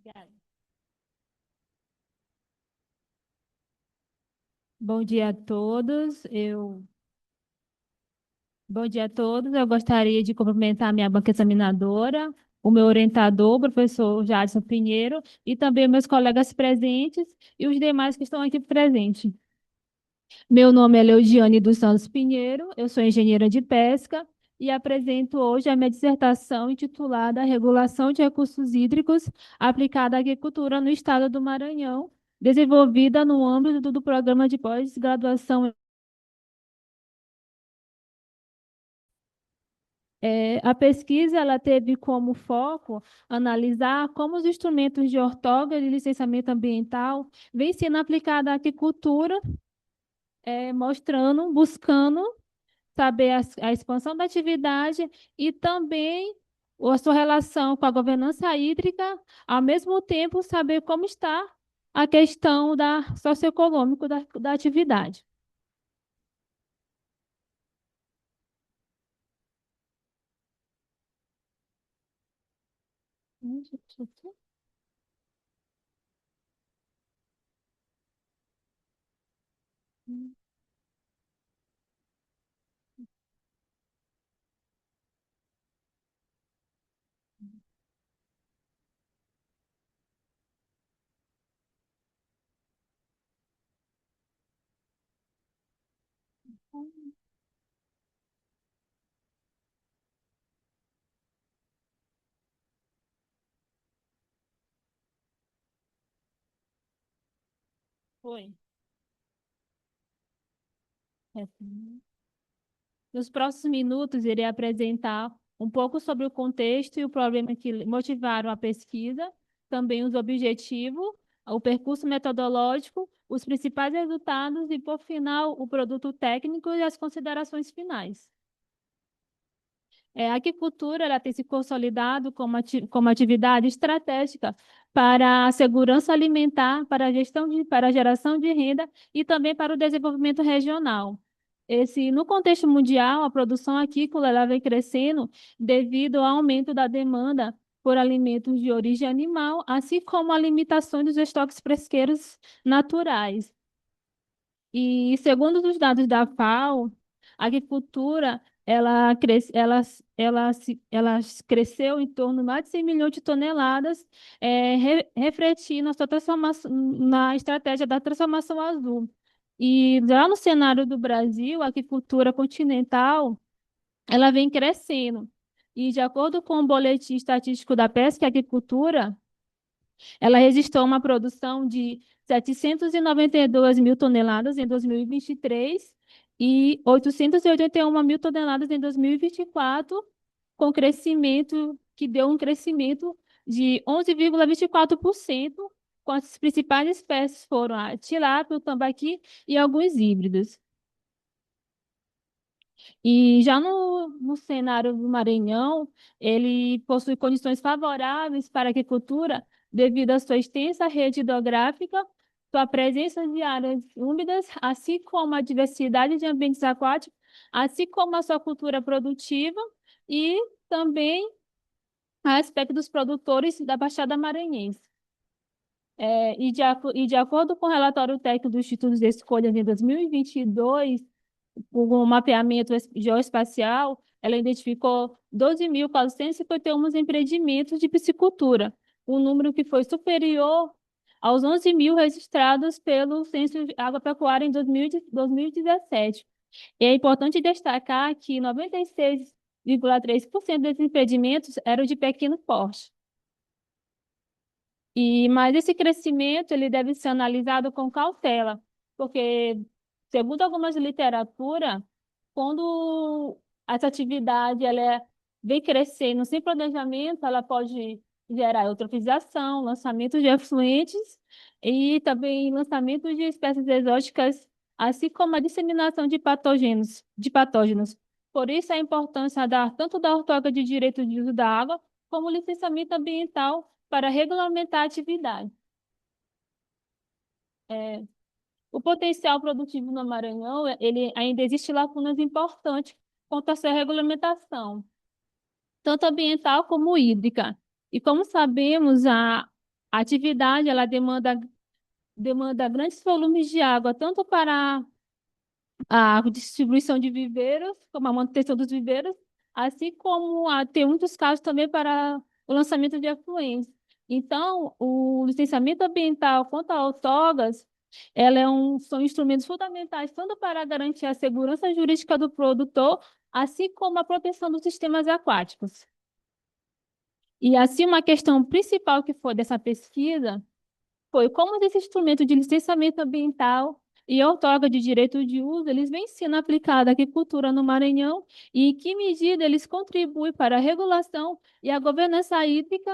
Obrigada. Bom dia a todos. Bom dia a todos. Eu gostaria de cumprimentar a minha banca examinadora, o meu orientador, o professor Jadson Pinheiro, e também meus colegas presentes e os demais que estão aqui presentes. Meu nome é Leudiane dos Santos Pinheiro, eu sou engenheira de pesca e apresento hoje a minha dissertação intitulada Regulação de Recursos Hídricos aplicada à agricultura no estado do Maranhão, desenvolvida no âmbito do programa de pós-graduação. A pesquisa ela teve como foco analisar como os instrumentos de outorga e licenciamento ambiental vêm sendo aplicados à agricultura, buscando saber a expansão da atividade e também a sua relação com a governança hídrica, ao mesmo tempo saber como está a questão da socioeconômica da atividade. Foi. É, sim. Nos próximos minutos, irei apresentar um pouco sobre o contexto e o problema que motivaram a pesquisa, também os objetivos, o percurso metodológico, os principais resultados e, por final, o produto técnico e as considerações finais. A aquicultura ela tem se consolidado como atividade estratégica para a segurança alimentar, para para a geração de renda e também para o desenvolvimento regional. No contexto mundial, a produção aquícola ela vem crescendo devido ao aumento da demanda por alimentos de origem animal, assim como a limitação dos estoques pesqueiros naturais. E segundo os dados da FAO, a agricultura ela cresceu em torno de mais de 100 milhões de toneladas, refletindo a sua transformação na estratégia da transformação azul. E já no cenário do Brasil, a agricultura continental ela vem crescendo. E de acordo com o Boletim Estatístico da Pesca e Agricultura, ela registrou uma produção de 792 mil toneladas em 2023 e 881 mil toneladas em 2024, com crescimento que deu um crescimento de 11,24%, com as principais espécies foram a tilápia, o tambaqui e alguns híbridos. E já no cenário do Maranhão, ele possui condições favoráveis para a agricultura devido à sua extensa rede hidrográfica, sua presença de áreas úmidas, assim como a diversidade de ambientes aquáticos, assim como a sua cultura produtiva e também a aspecto dos produtores da Baixada Maranhense. E de acordo com o relatório técnico do Instituto de Escolha de 2022, o mapeamento geoespacial, ela identificou 12.451 empreendimentos de piscicultura, um número que foi superior aos 11 mil registrados pelo Censo Agropecuário em 2017. E é importante destacar que 96,3% desses empreendimentos eram de pequeno porte. Mas esse crescimento ele deve ser analisado com cautela, porque, segundo algumas literaturas, quando essa atividade vem crescendo sem planejamento, ela pode gerar eutrofização, lançamento de efluentes e também lançamento de espécies exóticas, assim como a disseminação de patógenos. Por isso, a importância tanto da outorga de direito de uso da água, como o licenciamento ambiental para regulamentar a atividade. É, o potencial produtivo no Maranhão, ele ainda existe lacunas importantes quanto à sua regulamentação, tanto ambiental como hídrica. E como sabemos, A atividade, ela demanda grandes volumes de água, tanto para a distribuição de viveiros, como a manutenção dos viveiros, assim como tem muitos casos também para o lançamento de efluentes. Então, o licenciamento ambiental quanto a outorgas, são instrumentos fundamentais tanto para garantir a segurança jurídica do produtor, assim como a proteção dos sistemas aquáticos. E assim, uma questão principal que foi dessa pesquisa foi como esse instrumento de licenciamento ambiental e outorga de direito de uso, eles vêm sendo aplicados à agricultura no Maranhão e em que medida eles contribuem para a regulação e a governança hídrica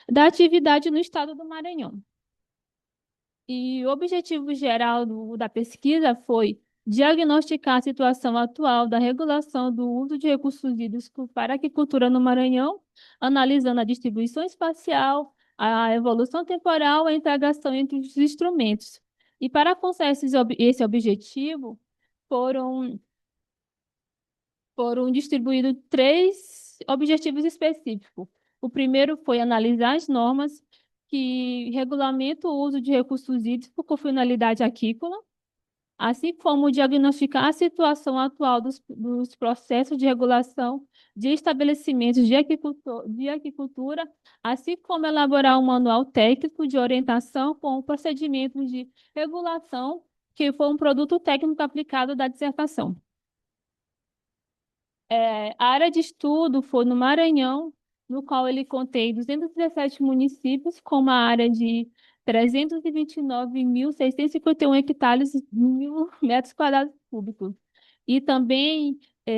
da atividade no estado do Maranhão. E o objetivo geral da pesquisa foi diagnosticar a situação atual da regulação do uso de recursos hídricos para a agricultura no Maranhão, analisando a distribuição espacial, a evolução temporal e a integração entre os instrumentos. E para alcançar esse objetivo, foram foram distribuídos três objetivos específicos. O primeiro foi analisar as normas que regulamentam o uso de recursos hídricos com finalidade aquícola, assim como diagnosticar a situação atual dos processos de regulação de estabelecimentos de aquicultura, assim como elaborar um manual técnico de orientação com procedimentos de regulação, que foi um produto técnico aplicado da dissertação. A área de estudo foi no Maranhão, no qual ele contém 217 municípios, com uma área de 329.651 hectares, 1.000 metros quadrados cúbicos. E também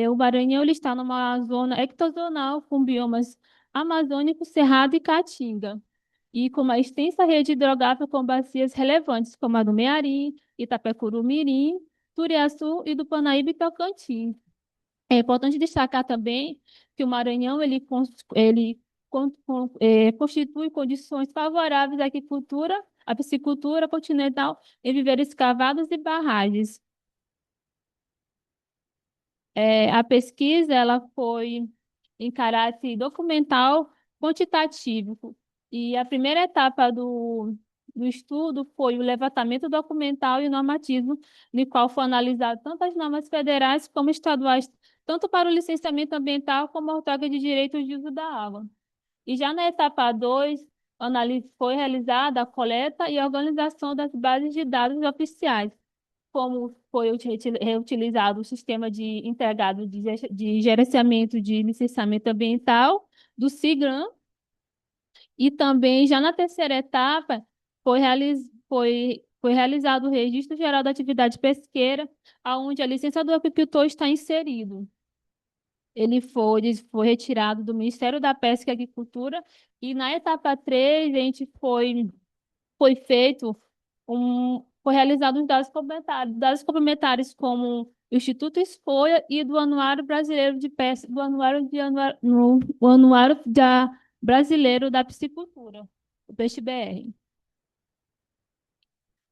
o Maranhão ele está numa zona ectozonal com biomas amazônico, cerrado e caatinga, e com uma extensa rede hidrográfica com bacias relevantes, como a do Mearim, Itapecuru-Mirim, Turiaçu e do Parnaíba e Tocantins. É importante destacar também que o Maranhão constitui condições favoráveis à agricultura, à piscicultura continental em viveiros escavados e barragens. A pesquisa ela foi em caráter documental quantitativo. E a primeira etapa do estudo foi o levantamento documental e normativo, no qual foi analisado tanto as normas federais como estaduais, tanto para o licenciamento ambiental como a outorga de direitos de uso da água. E já na etapa 2, foi realizada a coleta e a organização das bases de dados oficiais, como foi reutilizado o sistema integrado de gerenciamento de licenciamento ambiental do CIGRAM, e também já na terceira etapa foi realizado o Registro Geral da Atividade Pesqueira, onde a licença do apicultor está inserido. Foi retirado do Ministério da Pesca e Agricultura, e na etapa 3 a gente foi feito foi realizado os dados complementares como o Instituto Escolha e do Anuário Brasileiro de Pesca, o Anuário Brasileiro da Piscicultura, o PestBR.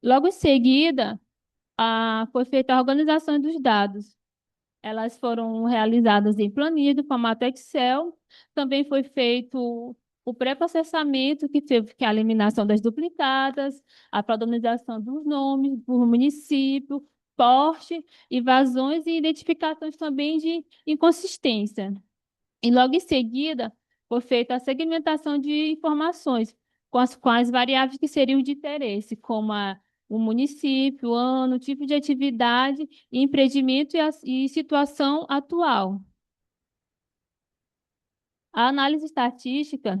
Logo em seguida, foi feita a organização dos dados. Elas foram realizadas em planilha do formato Excel. Também foi feito o pré-processamento, que é a eliminação das duplicadas, a padronização dos nomes por município, porte, invasões e identificações também de inconsistência. E logo em seguida, foi feita a segmentação de informações com as variáveis que seriam de interesse, como o município, o ano, o tipo de atividade, empreendimento e situação atual. A análise estatística,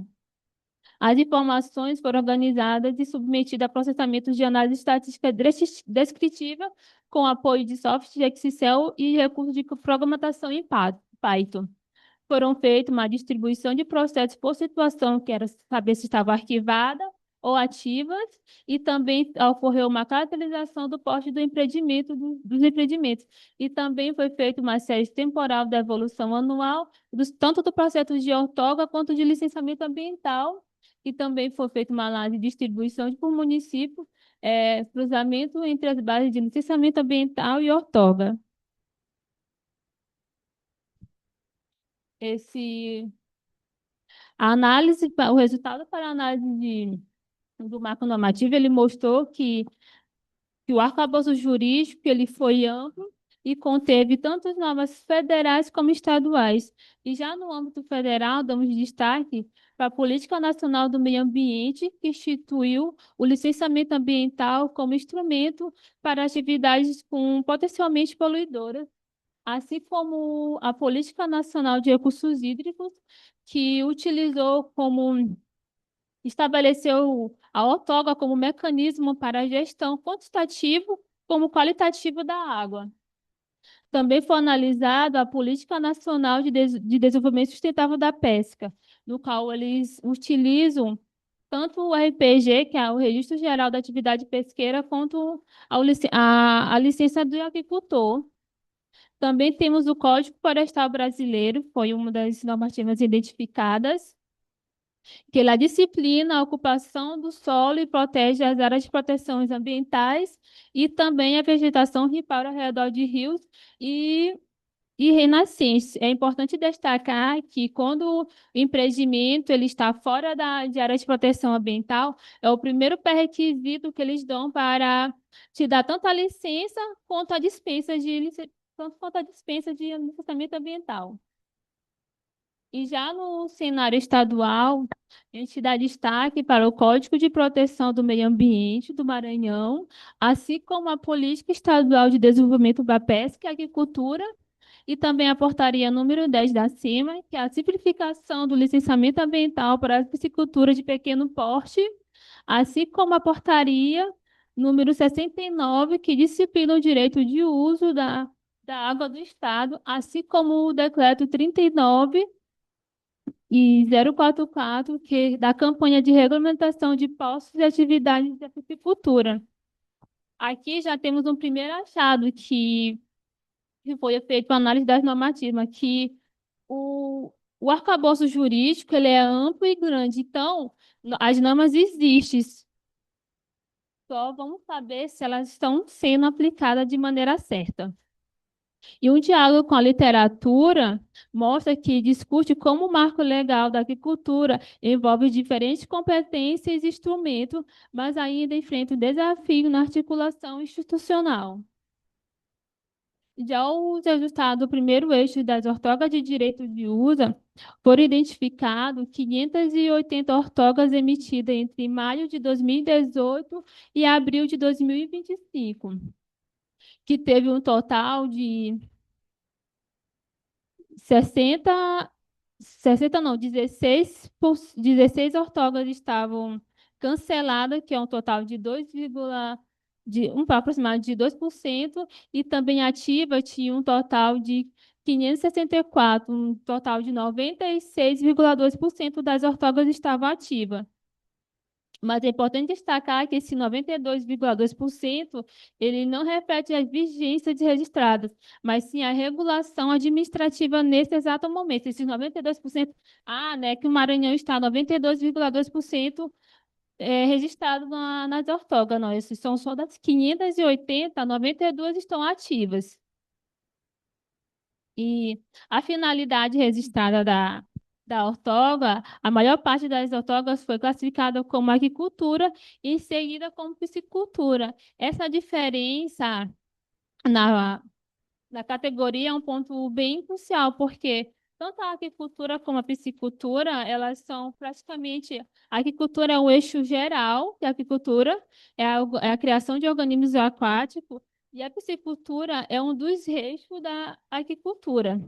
as informações foram organizadas e submetidas a processamentos de análise estatística descritiva com apoio de software Excel e recursos de programação em Python. Foram feitas uma distribuição de processos por situação, que era saber se estava arquivada ou ativas, e também ocorreu uma caracterização do porte do empreendimento, dos empreendimentos. E também foi feita uma série temporal da evolução anual, tanto do processo de outorga quanto de licenciamento ambiental, e também foi feita uma análise de distribuição por município, cruzamento entre as bases de licenciamento ambiental e outorga. Esse A análise, o resultado para a análise do marco normativo, ele mostrou que o arcabouço jurídico ele foi amplo e conteve tanto as normas federais como estaduais. E já no âmbito federal, damos destaque para a Política Nacional do Meio Ambiente, que instituiu o licenciamento ambiental como instrumento para atividades com potencialmente poluidoras, assim como a Política Nacional de Recursos Hídricos, que utilizou como estabeleceu a outorga como mecanismo para a gestão quantitativo como qualitativo da água. Também foi analisado a Política Nacional de Desenvolvimento Sustentável da Pesca, no qual eles utilizam tanto o RPG, que é o Registro Geral da Atividade Pesqueira, quanto a licença do agricultor. Também temos o Código Florestal Brasileiro, foi uma das normativas identificadas, que ela disciplina a ocupação do solo e protege as áreas de proteções ambientais e também a vegetação ripar ao redor de rios e, e renascentes. É importante destacar que quando o empreendimento ele está fora de área de proteção ambiental, é o primeiro pré-requisito que eles dão para te dar tanto a licença quanto a dispensa tanto quanto a dispensa de licenciamento ambiental. E já no cenário estadual, a gente dá destaque para o Código de Proteção do Meio Ambiente do Maranhão, assim como a Política Estadual de Desenvolvimento da Pesca e Agricultura, e também a Portaria número 10 da CIMA, que é a simplificação do licenciamento ambiental para a piscicultura de pequeno porte, assim como a Portaria número 69, que disciplina o direito de uso da água do Estado, assim como o Decreto 39 e 044, que da campanha de regulamentação de postos e atividades de piscicultura. Aqui já temos um primeiro achado que foi feito uma análise das normativas, que o arcabouço jurídico ele é amplo e grande, então as normas existem, só vamos saber se elas estão sendo aplicadas de maneira certa. E um diálogo com a literatura mostra que discute como o marco legal da agricultura envolve diferentes competências e instrumentos, mas ainda enfrenta um desafio na articulação institucional. Já os resultados do primeiro eixo das ortogas de direito de uso foram identificados 580 ortogas emitidas entre maio de 2018 e abril de 2025, que teve um total de 60, 60 não, 16 ortogas estavam canceladas, que é um total de 2, de um aproximado de 2%, e também ativa tinha um total de 564, um total de 96,2% das ortogas estavam ativas. Mas é importante destacar que esse 92,2% ele não reflete as vigências registradas, mas sim a regulação administrativa nesse exato momento. Esses 92%, né, que o Maranhão está 92,2% registrado nas ortógonas. Esses são só das 580, 92 estão ativas. E a finalidade registrada da ortoga, a maior parte das ortogas foi classificada como agricultura e em seguida como piscicultura. Essa diferença na, na categoria é um ponto bem crucial, porque tanto a agricultura como a piscicultura, elas são praticamente... A agricultura é o eixo geral da agricultura, é a criação de organismos aquáticos, e a piscicultura é um dos eixos da agricultura.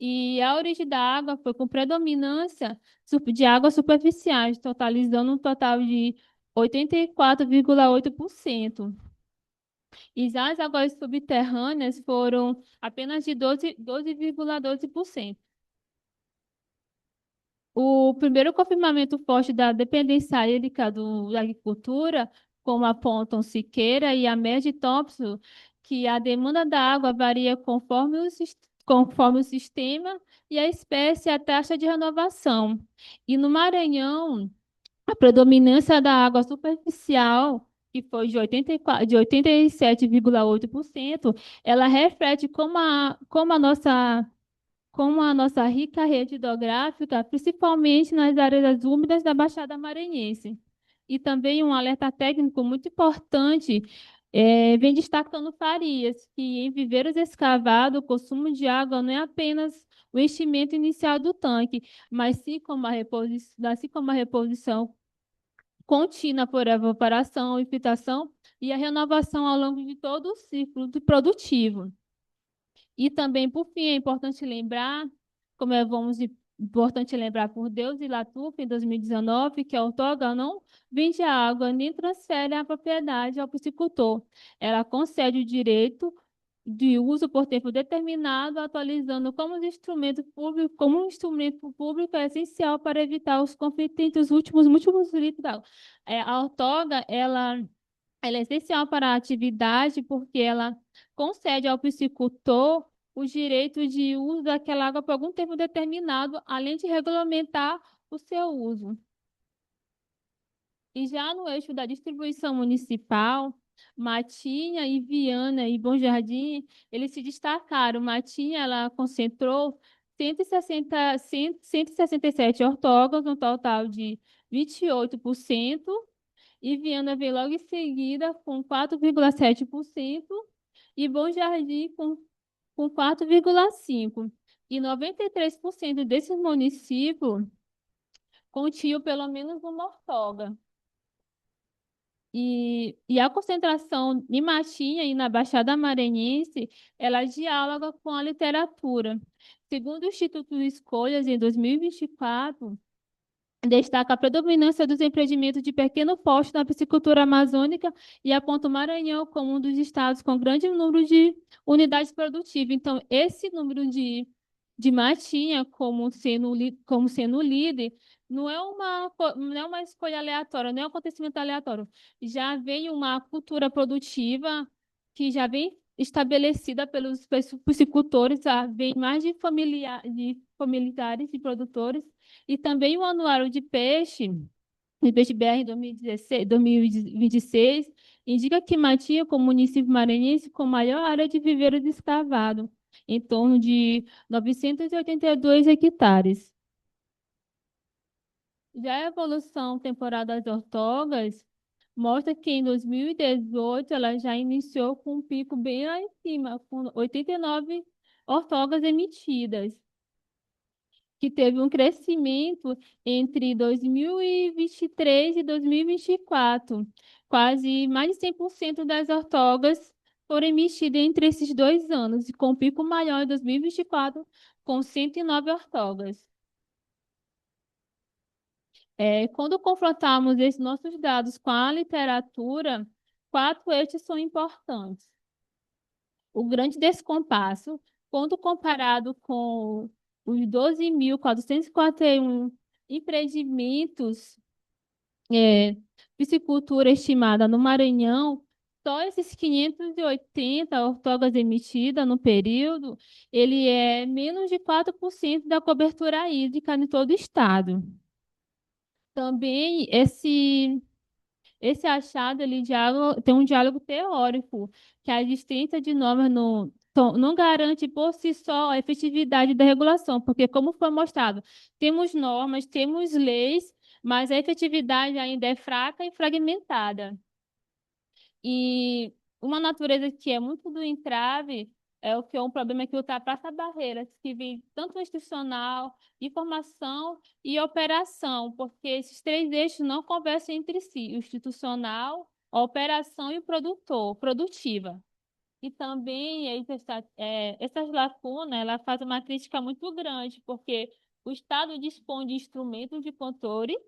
E a origem da água foi com predominância de águas superficiais, totalizando um total de 84,8%. E já as águas subterrâneas foram apenas de 12,12%. O primeiro confirmamento forte da dependência hídrica da agricultura, como apontam Siqueira e Amédio Thompson, que a demanda da água varia conforme o sistema e a espécie e a taxa de renovação. E no Maranhão, a predominância da água superficial, que foi de 87,8%, ela reflete como a nossa como a nossa rica rede hidrográfica, principalmente nas áreas úmidas da Baixada Maranhense. E também um alerta técnico muito importante vem destacando Farias, que em viveiros escavados, o consumo de água não é apenas o enchimento inicial do tanque, mas sim como assim como a reposição contínua por evaporação, infiltração e a renovação ao longo de todo o ciclo produtivo. E também, por fim, é importante lembrar, importante lembrar por Deus e Latufa, em 2019, que a outorga não vende a água nem transfere a propriedade ao piscicultor. Ela concede o direito de uso por tempo determinado, atualizando como um instrumento público é essencial para evitar os conflitos entre os múltiplos litros da água. A outorga, ela é essencial para a atividade porque ela concede ao piscicultor o direito de uso daquela água por algum tempo determinado, além de regulamentar o seu uso. E já no eixo da distribuição municipal, Matinha e Viana e Bom Jardim, eles se destacaram. Matinha, ela concentrou 167 ortógãos, um total de 28%, e Viana veio logo em seguida com 4,7% e Bom Jardim com 4,5%. E 93% desses municípios continham pelo menos uma ortoga. E a concentração em Matinha e na Baixada Maranhense, ela dialoga com a literatura. Segundo o Instituto Escolhas, em 2024, destaca a predominância dos empreendimentos de pequeno porte na piscicultura amazônica e aponta o Maranhão como um dos estados com grande número de unidades produtivas. Então, esse número de Matinha como sendo líder não é uma escolha aleatória, não é um acontecimento aleatório. Já vem uma cultura produtiva que já vem estabelecida pelos piscicultores, já vem mais de familiares e produtores e também o Anuário de Peixe BR 2016, 2026, indica que Matinha, como município maranhense com maior área de viveiros escavado, em torno de 982 hectares. Já a evolução temporal das ortogas mostra que em 2018 ela já iniciou com um pico bem lá em cima, com 89 ortogas emitidas, que teve um crescimento entre 2023 e 2024. Quase mais de 100% das ortogas foram emitidas entre esses 2 anos, e com um pico maior em 2024, com 109 ortogas. Quando confrontamos esses nossos dados com a literatura, 4 eixos são importantes. O grande descompasso, quando comparado com os 12.441 empreendimentos piscicultura estimada no Maranhão, só esses 580 ortogas emitidas no período, ele é menos de 4% da cobertura hídrica em todo o estado. Também esse achado tem um diálogo teórico, que a existência de normas não garante por si só a efetividade da regulação, porque, como foi mostrado, temos normas, temos leis, mas a efetividade ainda é fraca e fragmentada. E uma natureza que é muito do entrave é o que é um problema que ultrapassa barreiras, que vem tanto institucional, informação e operação, porque esses 3 eixos não conversam entre si, o institucional, a operação e o produtiva. E também essas lacunas, ela faz uma crítica muito grande, porque o Estado dispõe de instrumentos de controle,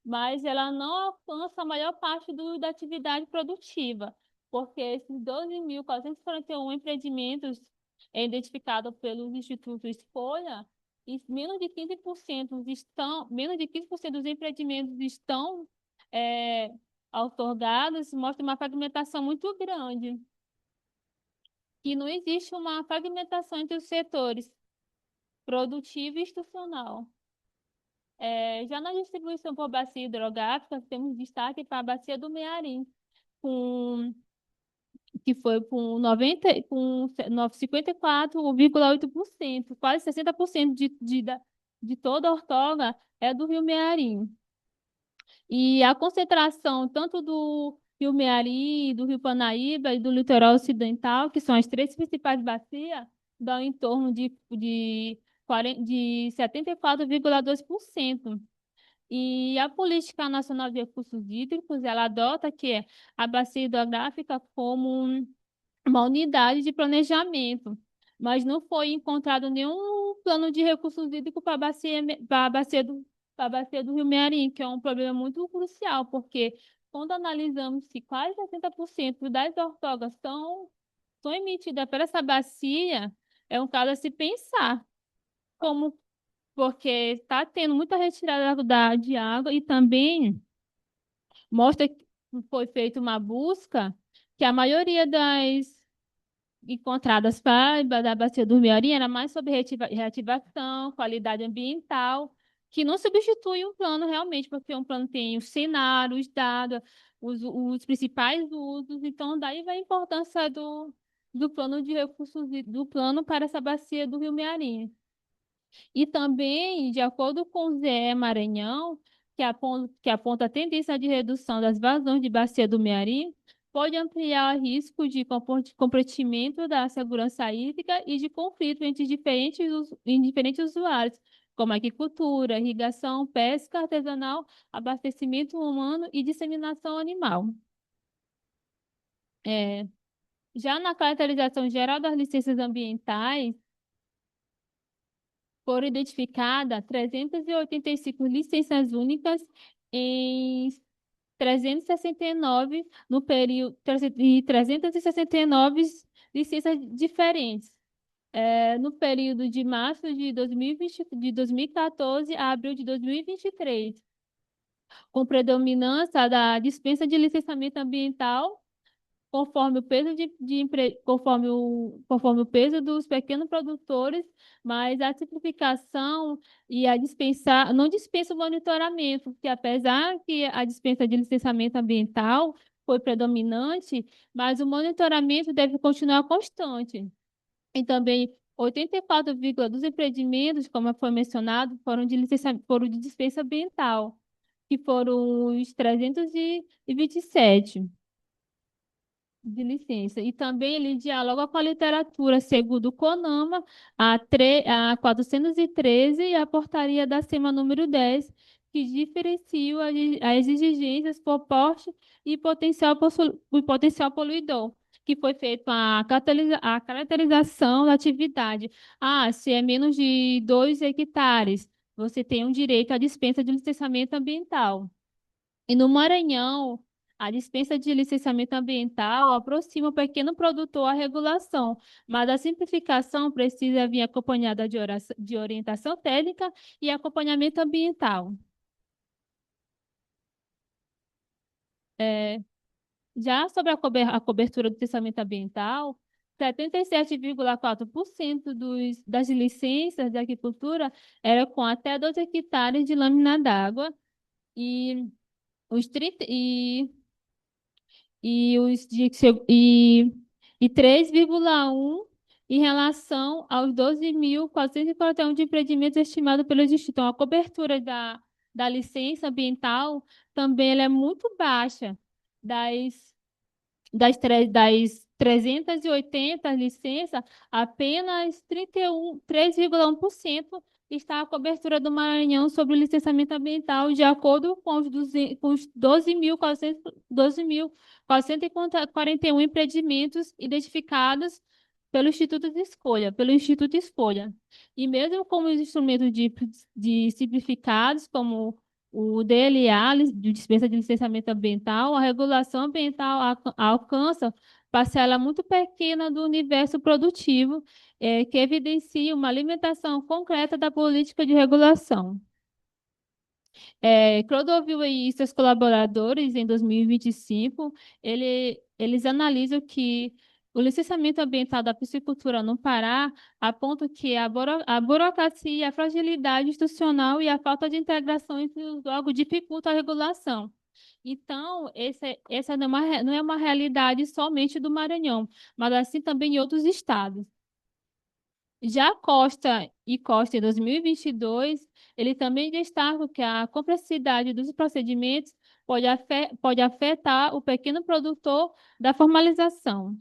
mas ela não alcança a maior parte da atividade produtiva, porque esses 12.441 empreendimentos identificados pelos institutos Escolha, e menos de 15% dos empreendimentos estão é, outorgados, mostra uma fragmentação muito grande que não existe uma fragmentação entre os setores produtivo e institucional. Já na distribuição por bacia hidrográfica, temos destaque para a bacia do Mearim, com que foi com 54,8%, quase 60% de toda a outorga é do Rio Mearim. E a concentração tanto do Rio Mearim, do Rio Parnaíba e do litoral ocidental, que são as três principais bacias, dão em torno de 74,2%. E a Política Nacional de Recursos Hídricos, ela adota que a bacia hidrográfica como uma unidade de planejamento, mas não foi encontrado nenhum plano de recursos hídricos para a bacia do Rio Mearim, que é um problema muito crucial, porque quando analisamos que quase 60% das ortogas são emitidas para essa bacia, é um caso a se pensar, como porque está tendo muita retirada de água e também mostra que foi feita uma busca que a maioria das encontradas da Bacia do Mearim era mais sobre reativação, qualidade ambiental, que não substitui um plano realmente, porque um plano tem os cenários, os dados, os principais usos, então daí vai a importância do plano de recursos, do plano para essa bacia do Rio Mearim. E também, de acordo com o ZE Maranhão, que aponta a tendência de redução das vazões de bacia do Mearim, pode ampliar o risco de comprometimento da segurança hídrica e de conflito entre diferentes usuários, como agricultura, irrigação, pesca artesanal, abastecimento humano e disseminação animal. É, já na caracterização geral das licenças ambientais, foram identificadas 385 licenças únicas em 369 no período e 369 licenças diferentes. No período de março de 2020, de 2014 a abril de 2023, com predominância da dispensa de licenciamento ambiental conforme o peso conforme o peso dos pequenos produtores, mas a simplificação e a dispensar, não dispensa o monitoramento, porque apesar que a dispensa de licenciamento ambiental foi predominante, mas o monitoramento deve continuar constante. E também 84,2 empreendimentos, como foi mencionado, foram de dispensa ambiental, que foram os 327 de licença. E também ele dialoga com a literatura, segundo o CONAMA, a 413 e a portaria da SEMA número 10, que diferenciam as exigências por porte e potencial poluidor, que foi feita a caracterização da atividade. Se é menos de 2 hectares, você tem um direito à dispensa de licenciamento ambiental. E no Maranhão, a dispensa de licenciamento ambiental aproxima o pequeno produtor à regulação, mas a simplificação precisa vir acompanhada de orientação técnica e acompanhamento ambiental. É, já sobre a cobertura do licenciamento ambiental, 77,4% das licenças de agricultura era com até 12 hectares de lâmina d'água e os 30, e, os de, se- e 3,1 em relação aos 12.441 de empreendimentos estimados pelo Instituto. Então, a cobertura da licença ambiental também ela é muito baixa. Das das 380 licenças, apenas 3,1% está a cobertura do Maranhão sobre o licenciamento ambiental, de acordo com os 12.441 empreendimentos identificados pelo Instituto Escolha. E mesmo com os instrumentos de simplificados, como o DLA, de dispensa de licenciamento ambiental, a regulação ambiental alcança parcela muito pequena do universo produtivo, que evidencia uma limitação concreta da política de regulação. Clodovil e seus colaboradores, em 2025, eles analisam que o licenciamento ambiental da piscicultura no Pará aponta que a burocracia, a fragilidade institucional e a falta de integração entre os órgãos dificultam a regulação. Então, essa não é uma realidade somente do Maranhão, mas assim também em outros estados. Já Costa em 2022, ele também destaca que a complexidade dos procedimentos pode afetar o pequeno produtor da formalização.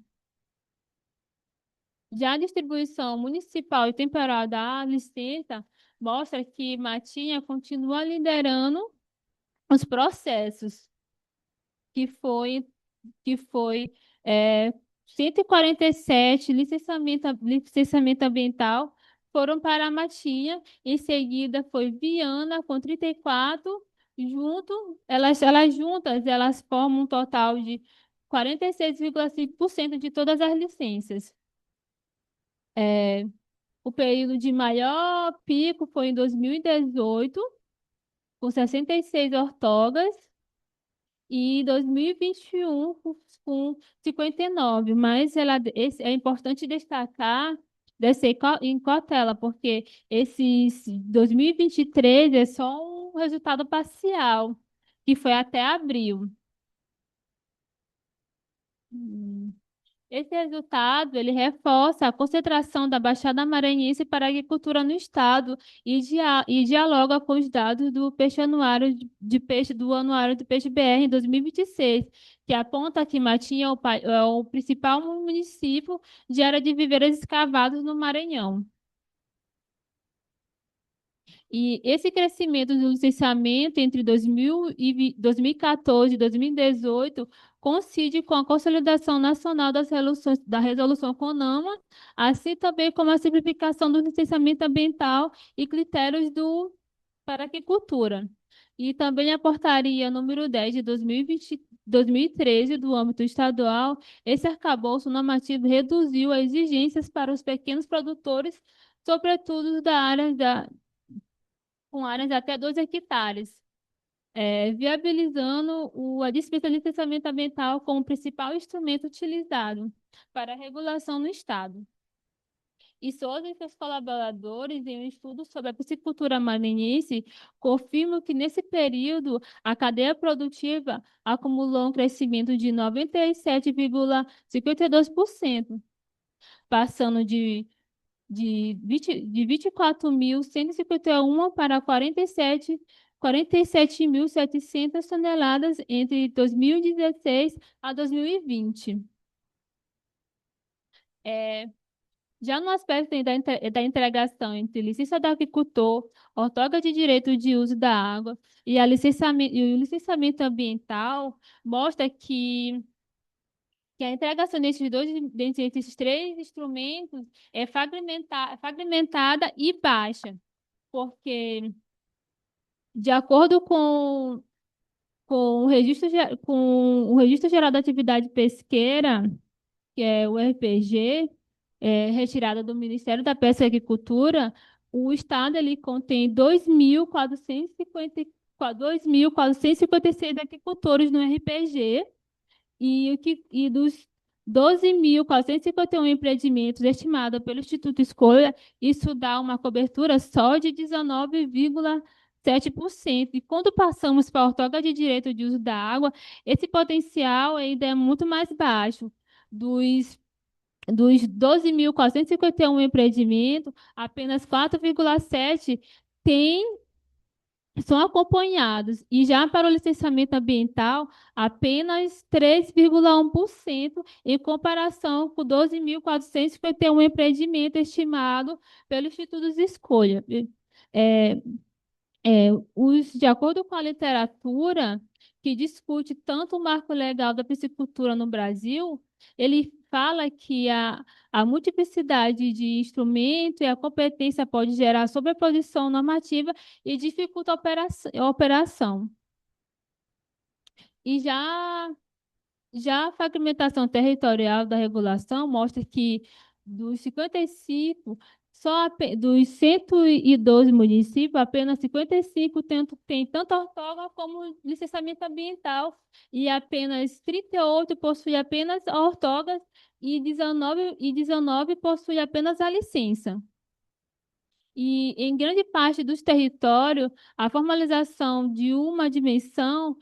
Já a distribuição municipal e temporal da licença mostra que Matinha continua liderando os processos, que foi, que foi 147 licenciamento ambiental foram para a Matinha, em seguida foi Viana com 34, elas juntas, elas formam um total de 46,5% de todas as licenças. É, o período de maior pico foi em 2018, com 66 ortogas, e 2021 com 59. Mas é importante destacar em cautela, porque esses 2023 é só um resultado parcial, que foi até abril. Hum. Esse resultado, ele reforça a concentração da Baixada Maranhense para a agricultura no estado e dialoga com os dados do peixe anuário de peixe do Anuário de Peixe BR em 2026, que aponta que Matinha é o principal município de área de viveiros escavados no Maranhão. E esse crescimento do licenciamento entre 2014 e 2018 coincide com a consolidação nacional da resolução CONAMA, assim também como a simplificação do licenciamento ambiental e critérios para a agricultura. E também a portaria número 10 de 2013 do âmbito estadual, esse arcabouço normativo reduziu as exigências para os pequenos produtores, sobretudo com áreas de até 2 hectares, viabilizando a dispensa de licenciamento ambiental como principal instrumento utilizado para a regulação no Estado. E Souza e seus colaboradores, em um estudo sobre a piscicultura maranhense, confirmam que, nesse período, a cadeia produtiva acumulou um crescimento de 97,52%, passando de 24.151 para 47.700 toneladas entre 2016 a 2020. É, já no aspecto da integração entre licença do agricultor, outorga de direito de uso da água e o licenciamento ambiental, mostra que a integração dentre esses três instrumentos é fragmentada e baixa, porque, de acordo com o Registro Geral da Atividade Pesqueira, que é o RPG, retirada do Ministério da Pesca e Agricultura, o Estado ele contém 2.456 agricultores no RPG, e dos 12.451 empreendimentos estimados pelo Instituto Escolha, isso dá uma cobertura só de 19,7%. E quando passamos para a outorga de direito de uso da água, esse potencial ainda é muito mais baixo. Dos 12.451 empreendimentos, apenas 4,7 têm são acompanhados, e já para o licenciamento ambiental, apenas 3,1%, em comparação com 12.451 empreendimentos estimados pelo Instituto de Escolha. É, de acordo com a literatura que discute tanto o marco legal da piscicultura no Brasil, ele fala que a multiplicidade de instrumentos e a competência pode gerar sobreposição normativa e dificulta a operação. E já a fragmentação territorial da regulação mostra que dos 55, dos 112 municípios, apenas 55 têm tanto outorga como licenciamento ambiental, e apenas 38 possuem apenas a outorga e 19 possuem apenas a licença. E em grande parte dos territórios, a formalização de uma dimensão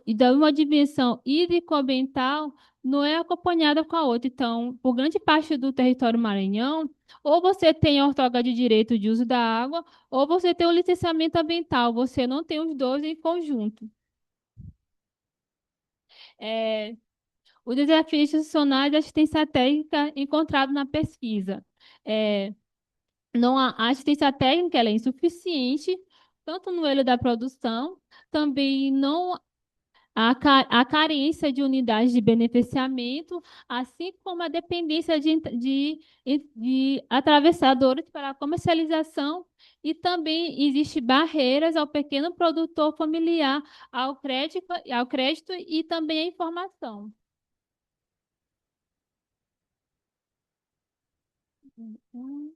e da uma dimensão hídrico-ambiental não é acompanhada com a outra. Então, por grande parte do território maranhão, ou você tem a outorga de direito de uso da água, ou você tem o licenciamento ambiental. Você não tem os dois em conjunto. É, os desafios institucionais da assistência técnica encontrado na pesquisa. É, não há, a assistência técnica ela é insuficiente, tanto no elo da produção, também não a carência de unidades de beneficiamento, assim como a dependência de atravessadores para a comercialização, e também existe barreiras ao pequeno produtor familiar, ao crédito e também à informação. Uhum.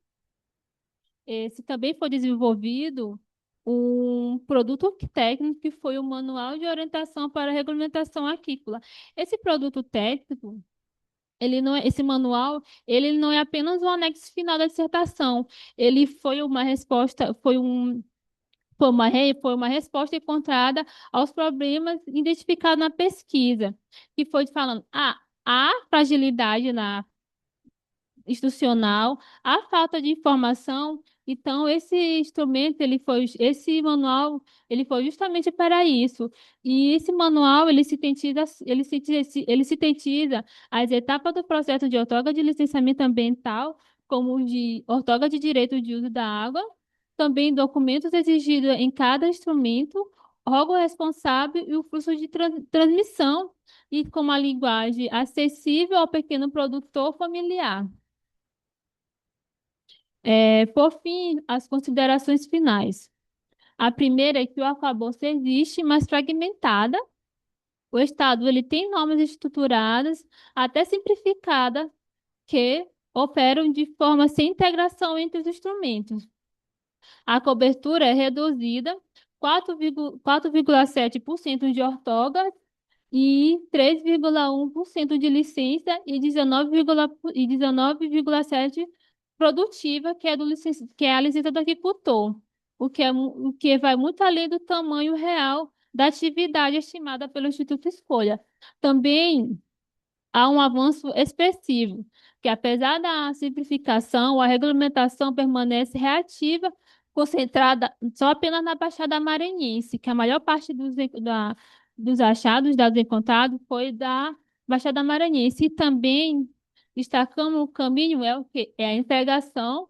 Esse também foi desenvolvido um produto técnico que foi o Manual de Orientação para a Regulamentação Aquícola. Esse produto técnico, ele não é, esse manual, ele não é apenas um anexo final da dissertação. Ele foi uma resposta, foi uma resposta encontrada aos problemas identificados na pesquisa, que foi falando, há fragilidade na institucional, a falta de informação. Então, esse instrumento, esse manual, ele foi justamente para isso. E esse manual, ele sintetiza as etapas do processo de outorga de licenciamento ambiental, como o de outorga de direito de uso da água, também documentos exigidos em cada instrumento, órgão responsável e o fluxo de transmissão, e com uma linguagem acessível ao pequeno produtor familiar. Por fim, as considerações finais. A primeira é que o arcabouço existe, mas fragmentada. O Estado ele tem normas estruturadas, até simplificadas, que operam de forma sem integração entre os instrumentos. A cobertura é reduzida, 4,7% de ortogas e 3,1% de licença e 19,7% produtiva, que é, que é a licença do agricultor, o que vai muito além do tamanho real da atividade estimada pelo Instituto Escolha. Também há um avanço expressivo, que apesar da simplificação, a regulamentação permanece reativa, concentrada só apenas na Baixada Maranhense, que a maior parte dos achados, dados encontrados, foi da Baixada Maranhense. E também destacamos o caminho é o quê? É a integração,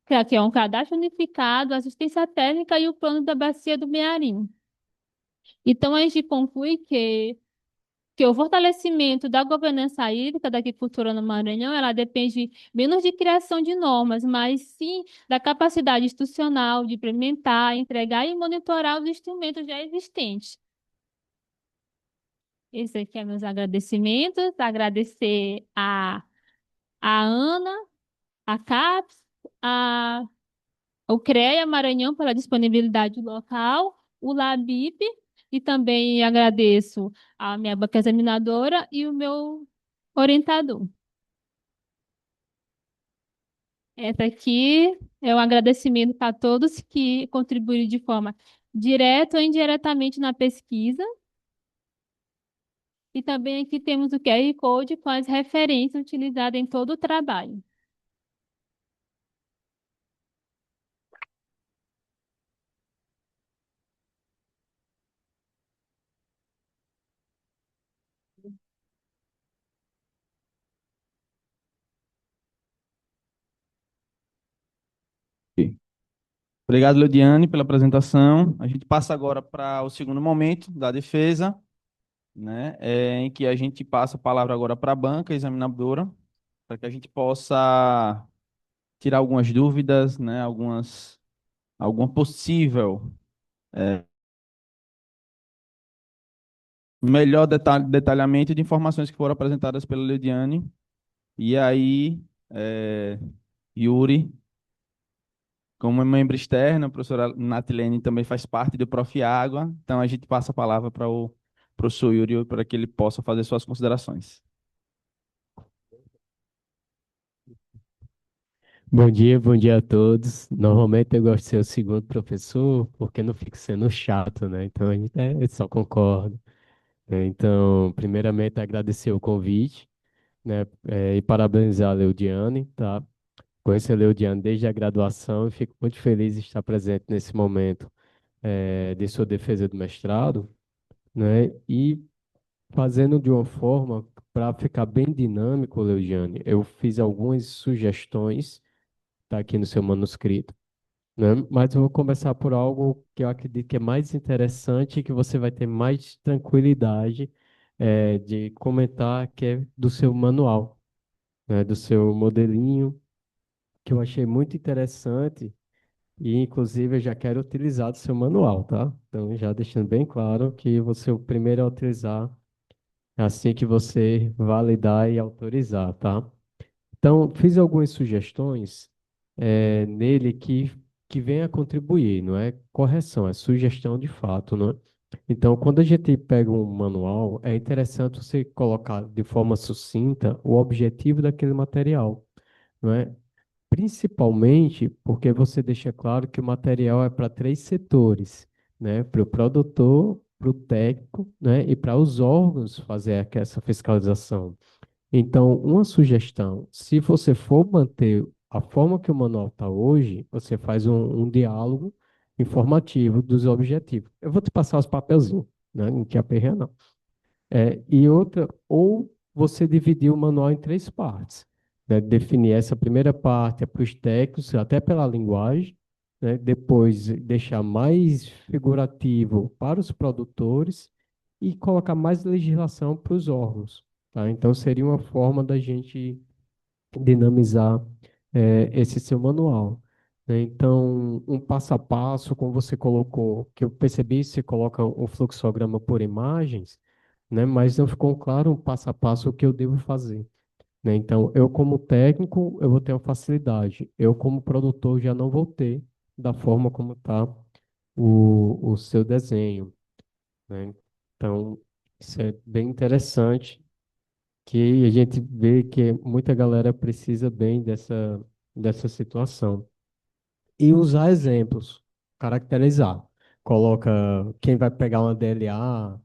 que é um cadastro unificado, assistência técnica e o plano da Bacia do Mearim. Então, a gente conclui que o fortalecimento da governança hídrica da agricultura no Maranhão, ela depende menos de criação de normas, mas sim da capacidade institucional de implementar, entregar e monitorar os instrumentos já existentes. Esse aqui é meus agradecimentos. Agradecer a Ana, a CAPES, o CREA Maranhão pela disponibilidade local, o LABIP, e também agradeço a minha banca examinadora e o meu orientador. Essa aqui é um agradecimento para todos que contribuíram de forma direta ou indiretamente na pesquisa. E também aqui temos o QR Code com as referências utilizadas em todo o trabalho. Ok. Obrigado, Leudiane, pela apresentação. A gente passa agora para o segundo momento da defesa, né, em que a gente passa a palavra agora para a banca examinadora, para que a gente possa tirar algumas dúvidas, né, alguma possível melhor detalhamento de informações que foram apresentadas pela Leudiane. E aí, Yuri, como é membro externo, a professora Natilene também faz parte do Prof. Água, então a gente passa a palavra para o professor Yuri para que ele possa fazer suas considerações. Bom dia a todos. Normalmente eu gosto de ser o segundo professor, porque não fico sendo chato, né? Então a gente só concorda. Então, primeiramente, agradecer o convite, né, e parabenizar a Leudiane, tá? Conheço a Leudiane desde a graduação e fico muito feliz de estar presente nesse momento, de sua defesa do mestrado, né? E fazendo de uma forma para ficar bem dinâmico, Leudiane, eu fiz algumas sugestões, tá aqui no seu manuscrito, né? Mas eu vou começar por algo que eu acredito que é mais interessante e que você vai ter mais tranquilidade de comentar, que é do seu manual, né? Do seu modelinho, que eu achei muito interessante e, inclusive, eu já quero utilizar do seu manual, tá? Então, já deixando bem claro que você é o primeiro a utilizar assim que você validar e autorizar, tá? Então, fiz algumas sugestões nele que vem a contribuir, não é correção, é sugestão de fato, não é? Então, quando a gente pega um manual, é interessante você colocar de forma sucinta o objetivo daquele material, não é? Principalmente porque você deixa claro que o material é para três setores, né? Para o produtor, para o técnico, né? E para os órgãos fazer essa fiscalização. Então, uma sugestão, se você for manter a forma que o manual está hoje, você faz um diálogo informativo dos objetivos. Eu vou te passar os papelzinhos, né? Não te aperreia, não. E outra, ou você dividir o manual em três partes, né? Definir essa primeira parte é para os técnicos, até pela linguagem, né? Depois deixar mais figurativo para os produtores e colocar mais legislação para os órgãos, tá? Então seria uma forma da gente dinamizar esse seu manual, né? Então, um passo a passo, como você colocou, que eu percebi, você coloca o fluxograma por imagens, né? Mas não ficou claro um passo a passo o que eu devo fazer, né? Então, eu como técnico, eu vou ter uma facilidade. Eu como produtor já não vou ter da forma como está o seu desenho, né? Então, isso é bem interessante que a gente vê que muita galera precisa bem dessa situação. E usar exemplos, caracterizar. Coloca quem vai pegar uma DLA,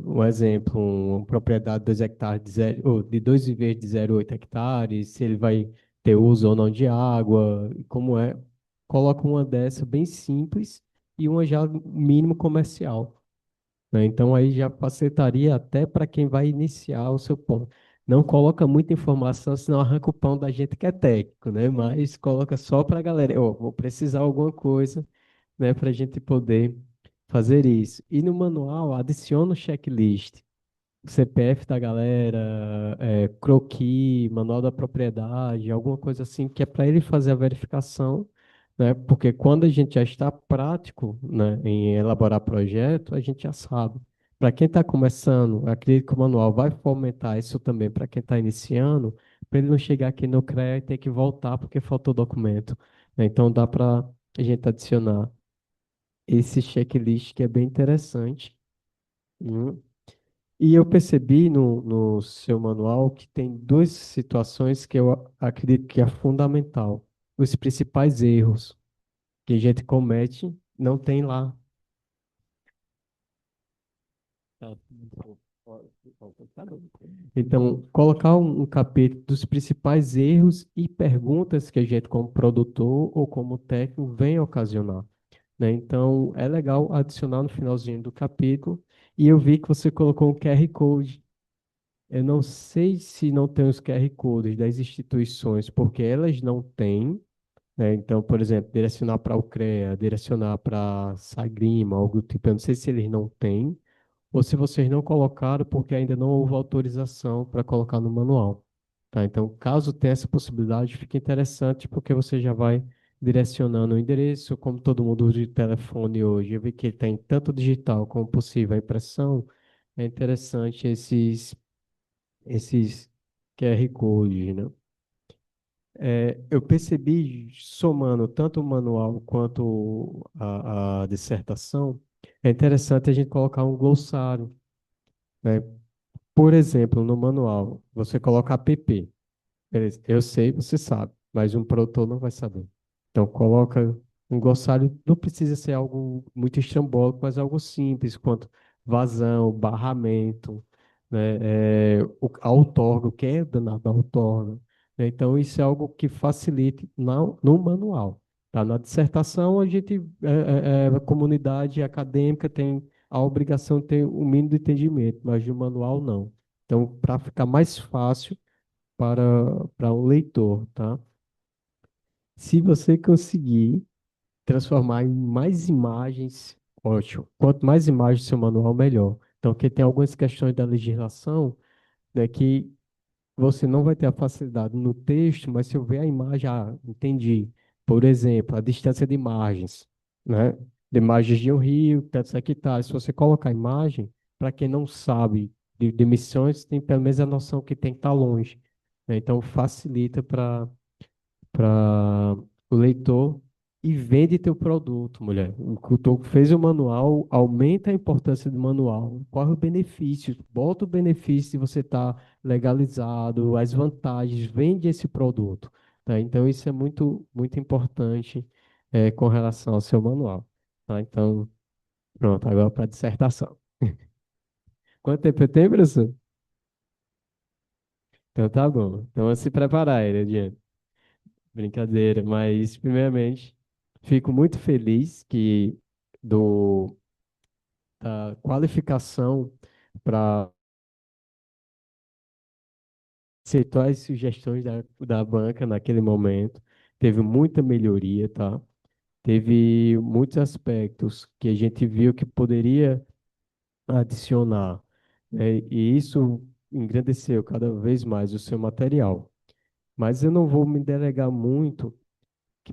um exemplo, uma propriedade de 2 hectares de, ou de 2,08 hectares, se ele vai ter uso ou não de água, e como é. Coloca uma dessa bem simples e uma já mínimo comercial, né? Então aí já facilitaria até para quem vai iniciar o seu ponto. Não coloca muita informação, senão arranca o pão da gente que é técnico, né? Mas coloca só para a galera, ó, vou precisar de alguma coisa, né, para a gente poder fazer isso. E no manual, adiciona o checklist. CPF da galera, croquis, manual da propriedade, alguma coisa assim, que é para ele fazer a verificação, né? Porque quando a gente já está prático, né, em elaborar projeto, a gente já sabe. Para quem está começando, acredito que o manual vai fomentar isso também para quem está iniciando, para ele não chegar aqui no CREA e ter que voltar porque faltou documento, né? Então dá para a gente adicionar esse checklist que é bem interessante. Hum. E eu percebi no seu manual que tem duas situações que eu acredito que é fundamental. Os principais erros que a gente comete não tem lá. Tá. Então, colocar um capítulo dos principais erros e perguntas que a gente, como produtor ou como técnico, vem ocasionar, né? Então, é legal adicionar no finalzinho do capítulo. E eu vi que você colocou um QR Code. Eu não sei se não tem os QR Codes das instituições, porque elas não têm, né? Então, por exemplo, direcionar para o CREA, direcionar para a Sagrima, algo do tipo, eu não sei se eles não têm, ou se vocês não colocaram porque ainda não houve autorização para colocar no manual, tá? Então, caso tenha essa possibilidade, fica interessante, porque você já vai direcionando o endereço, como todo mundo usa de telefone hoje, eu vi que ele tem tanto digital como possível a impressão, é interessante esses QR Codes, né? Eu percebi, somando tanto o manual quanto a dissertação, é interessante a gente colocar um glossário, né? Por exemplo, no manual, você coloca app. Beleza, eu sei, você sabe, mas um produtor não vai saber. Então, coloca um glossário, não precisa ser algo muito estrambólico, mas algo simples, quanto vazão, barramento, né? A outorga, o queda da outorga, né? Então, isso é algo que facilite no manual. Tá? Na dissertação, a comunidade acadêmica tem a obrigação de ter o mínimo de entendimento, mas no manual não. Então, para ficar mais fácil para, para o leitor, tá? Se você conseguir transformar em mais imagens, ótimo. Quanto mais imagens seu manual, melhor. Então, porque tem algumas questões da legislação, né, que você não vai ter a facilidade no texto, mas se eu ver a imagem, entendi. Por exemplo, a distância de imagens, né? De imagens de um rio, tantos hectares. Se você colocar a imagem, para quem não sabe de missões, tem pelo menos a noção que tem que estar longe, né? Então, facilita para o leitor e vende teu produto, mulher. O tu fez o manual, aumenta a importância do manual. Qual é o benefício? Bota o benefício de você estar legalizado, as vantagens, vende esse produto. Tá? Então, isso é muito importante com relação ao seu manual. Tá? Então, pronto, agora para a dissertação. Quanto tempo tem, professor? Então, tá bom. Então, vamos se preparar, Herediano. Brincadeira, mas primeiramente fico muito feliz que do da qualificação para aceitar as sugestões da banca naquele momento. Teve muita melhoria, tá? Teve muitos aspectos que a gente viu que poderia adicionar, né? E isso engrandeceu cada vez mais o seu material. Mas eu não vou me delegar muito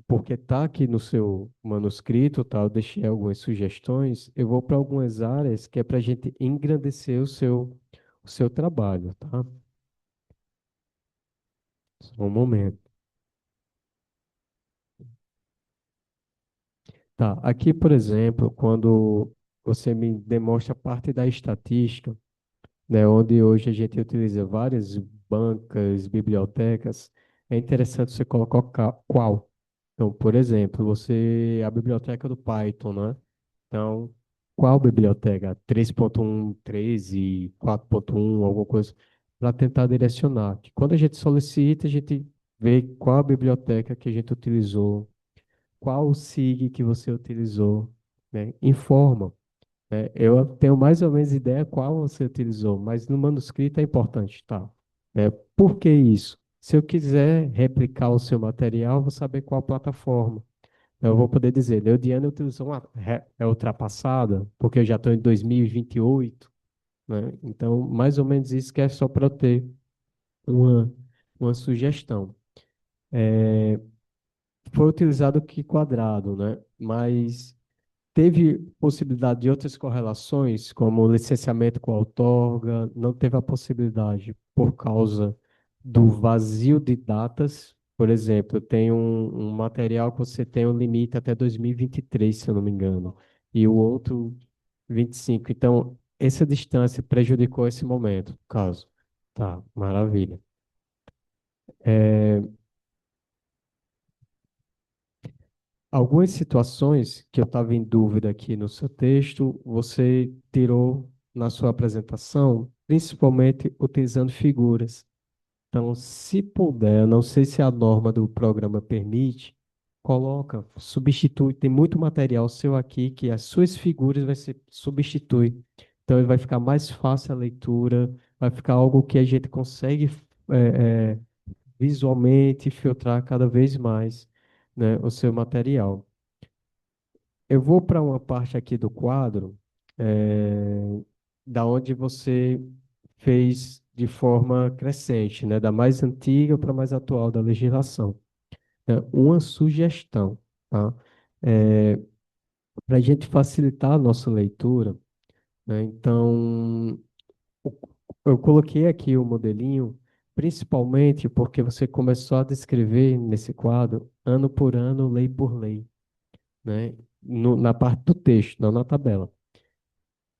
porque está aqui no seu manuscrito, tá? Eu deixei algumas sugestões. Eu vou para algumas áreas que é para a gente engrandecer o seu trabalho, tá? Só um momento. Tá, aqui, por exemplo, quando você me demonstra parte da estatística, né, onde hoje a gente utiliza várias bancas, bibliotecas, é interessante você colocar qual. Então, por exemplo, a biblioteca do Python, né? Então, qual biblioteca? 3.1, 13, 4.1, alguma coisa, para tentar direcionar. Que quando a gente solicita, a gente vê qual a biblioteca que a gente utilizou, qual o SIG que você utilizou, né? Informa. Eu tenho mais ou menos ideia qual você utilizou, mas no manuscrito é importante, tá? Por que isso? Se eu quiser replicar o seu material, eu vou saber qual plataforma. Eu vou poder dizer, Leudiana utilizou é ultrapassada, porque eu já estou em 2028, né? Então, mais ou menos isso que é só para eu ter uma, uma sugestão. Foi utilizado que quadrado, né? Mas teve possibilidade de outras correlações, como licenciamento com a outorga, não teve a possibilidade por causa do vazio de datas. Por exemplo, tem um material que você tem um limite até 2023, se eu não me engano, e o outro 25. Então, essa distância prejudicou esse momento, no caso. Tá, maravilha. É, Algumas situações que eu estava em dúvida aqui no seu texto, você tirou na sua apresentação, principalmente utilizando figuras. Então, se puder, eu não sei se a norma do programa permite, coloca, substitui. Tem muito material seu aqui que as suas figuras vai ser substitui. Então, ele vai ficar mais fácil a leitura, vai ficar algo que a gente consegue eh, visualmente filtrar cada vez mais, né, o seu material. Eu vou para uma parte aqui do quadro, da onde você fez de forma crescente, né, da mais antiga para a mais atual da legislação. Uma sugestão, tá? Para a gente facilitar a nossa leitura, né, então, o- eu coloquei aqui o modelinho, principalmente porque você começou a descrever nesse quadro, ano por ano, lei por lei, né, na parte do texto, não na tabela.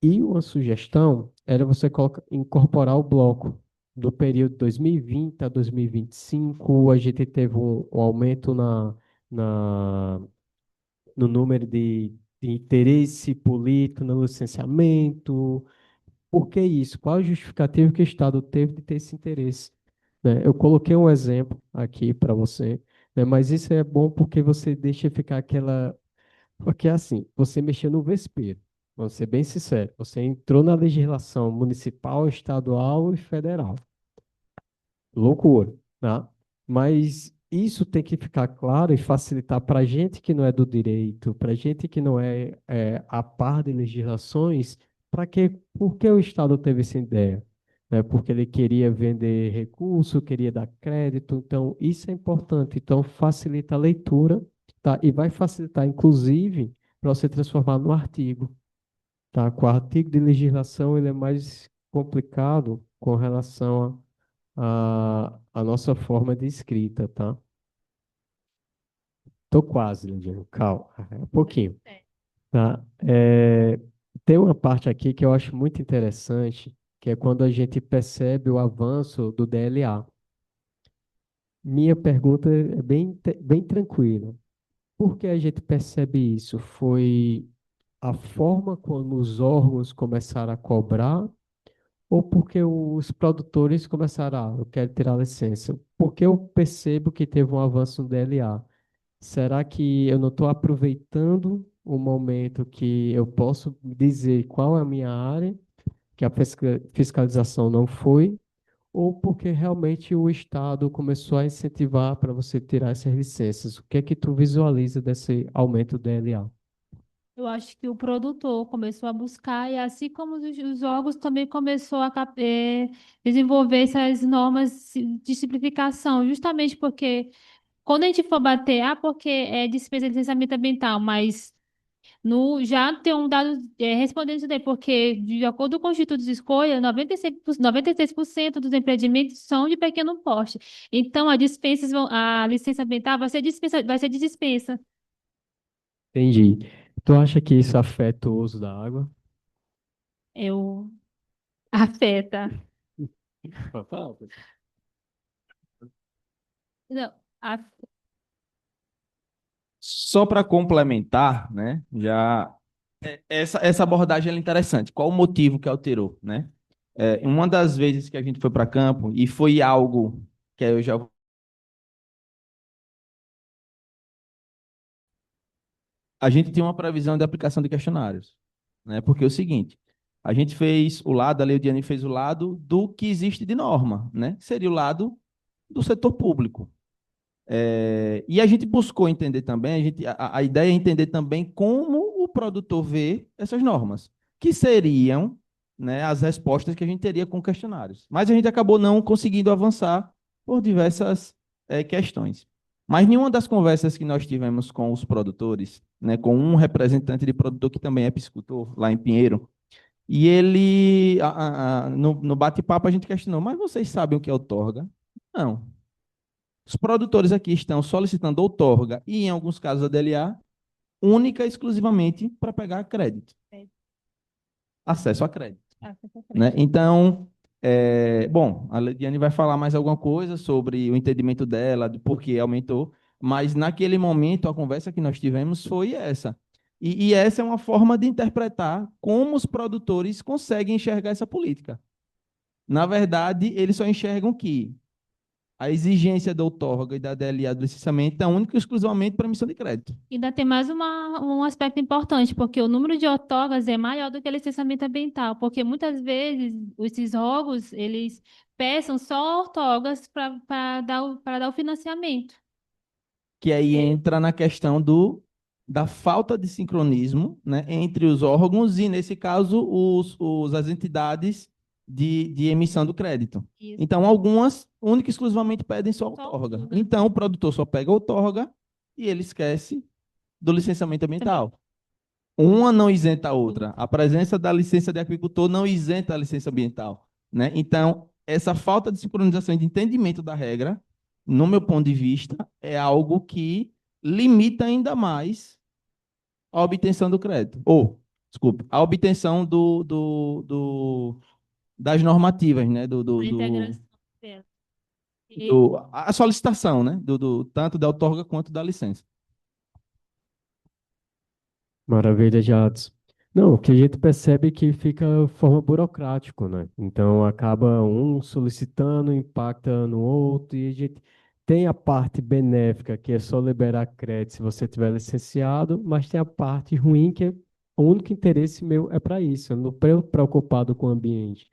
E uma sugestão era você incorporar o bloco do período 2020 a 2025. A gente teve um aumento no número de interesse político no licenciamento. Por que isso? Qual a justificativa que o Estado teve de ter esse interesse? Né? Eu coloquei um exemplo aqui para você, né? Mas isso é bom porque você deixa ficar aquela. Porque assim, você mexeu no vespeiro, vamos ser bem sincero, você entrou na legislação municipal, estadual e federal. Loucura, tá? Mas isso tem que ficar claro e facilitar para a gente que não é do direito, para a gente que não é a par de legislações, para que, por que o Estado teve essa ideia? Né? Porque ele queria vender recurso, queria dar crédito, então isso é importante. Então facilita a leitura, tá? E vai facilitar, inclusive, para você transformar no artigo, tá? Com o artigo de legislação, ele é mais complicado com relação a nossa forma de escrita, tá? Tô quase, Lidiano, calma, um pouquinho, É. tá? Tem uma parte aqui que eu acho muito interessante, que é quando a gente percebe o avanço do DLA. Minha pergunta é bem tranquila. Por que a gente percebe isso? Foi a forma como os órgãos começaram a cobrar ou porque os produtores começaram, eu quero tirar licença? Porque eu percebo que teve um avanço no DLA. Será que eu não estou aproveitando o momento que eu posso dizer qual é a minha área, que a fiscalização não foi, ou porque realmente o Estado começou a incentivar para você tirar essas licenças? O que é que tu visualiza desse aumento do DLA? Eu acho que o produtor começou a buscar, e assim como os órgãos também começou a desenvolver essas normas de simplificação, justamente porque quando a gente for bater, porque é despesa de licenciamento ambiental, mas já tem um dado respondendo isso daí, porque de acordo com o Instituto de Escolha, 96% dos empreendimentos são de pequeno porte. Então, a licença ambiental vai ser de dispensa. Entendi. Tu acha que isso afeta o uso da água? Eu afeta. Fala. Não, Só para complementar, né? Essa abordagem ela é interessante. Qual o motivo que alterou, né? Uma das vezes que a gente foi para campo e foi algo que eu já a gente tem uma previsão de aplicação de questionários, né? Porque é o seguinte, a gente fez o lado, a Leudiane fez o lado do que existe de norma, né? Seria o lado do setor público. E a gente buscou entender também, a ideia é entender também como o produtor vê essas normas, que seriam, né, as respostas que a gente teria com questionários. Mas a gente acabou não conseguindo avançar por diversas questões. Mas nenhuma das conversas que nós tivemos com os produtores, né, com um representante de produtor que também é piscicultor lá em Pinheiro, e ele, no bate-papo, a gente questionou, mas vocês sabem o que é outorga? Não. Os produtores aqui estão solicitando outorga e, em alguns casos, a DLA, única e exclusivamente para pegar crédito, acesso a crédito. Né? Então, bom, a Lidiane vai falar mais alguma coisa sobre o entendimento dela, de por que aumentou, mas naquele momento a conversa que nós tivemos foi essa. E essa é uma forma de interpretar como os produtores conseguem enxergar essa política. Na verdade, eles só enxergam que a exigência da outorga e da DLA do licenciamento é única e exclusivamente para emissão de crédito. ainda tem mais um aspecto importante, porque o número de outorgas é maior do que o licenciamento ambiental, porque muitas vezes esses órgãos, eles peçam só outorgas para dar o financiamento. Que aí entra na questão da falta de sincronismo, né, entre os órgãos e, nesse caso, as entidades de emissão do crédito. Isso. Então, algumas única e exclusivamente pedem só outorga. outorga. Então, o produtor só pega a outorga e ele esquece do licenciamento ambiental. Uma não isenta a outra. A presença da licença de agricultor não isenta a licença ambiental, né? Então, essa falta de sincronização e de entendimento da regra, no meu ponto de vista, é algo que limita ainda mais a obtenção do crédito. Ou, desculpe, a obtenção das normativas, né? A integração dela. A solicitação, né? Tanto da outorga quanto da licença. Maravilha, Jadson. Não, o que a gente percebe é que fica forma burocrático, né? Então acaba um solicitando, impacta no outro, e a gente tem a parte benéfica, que é só liberar crédito se você tiver licenciado, mas tem a parte ruim, que é o único interesse meu é para isso, eu não estou preocupado com o ambiente.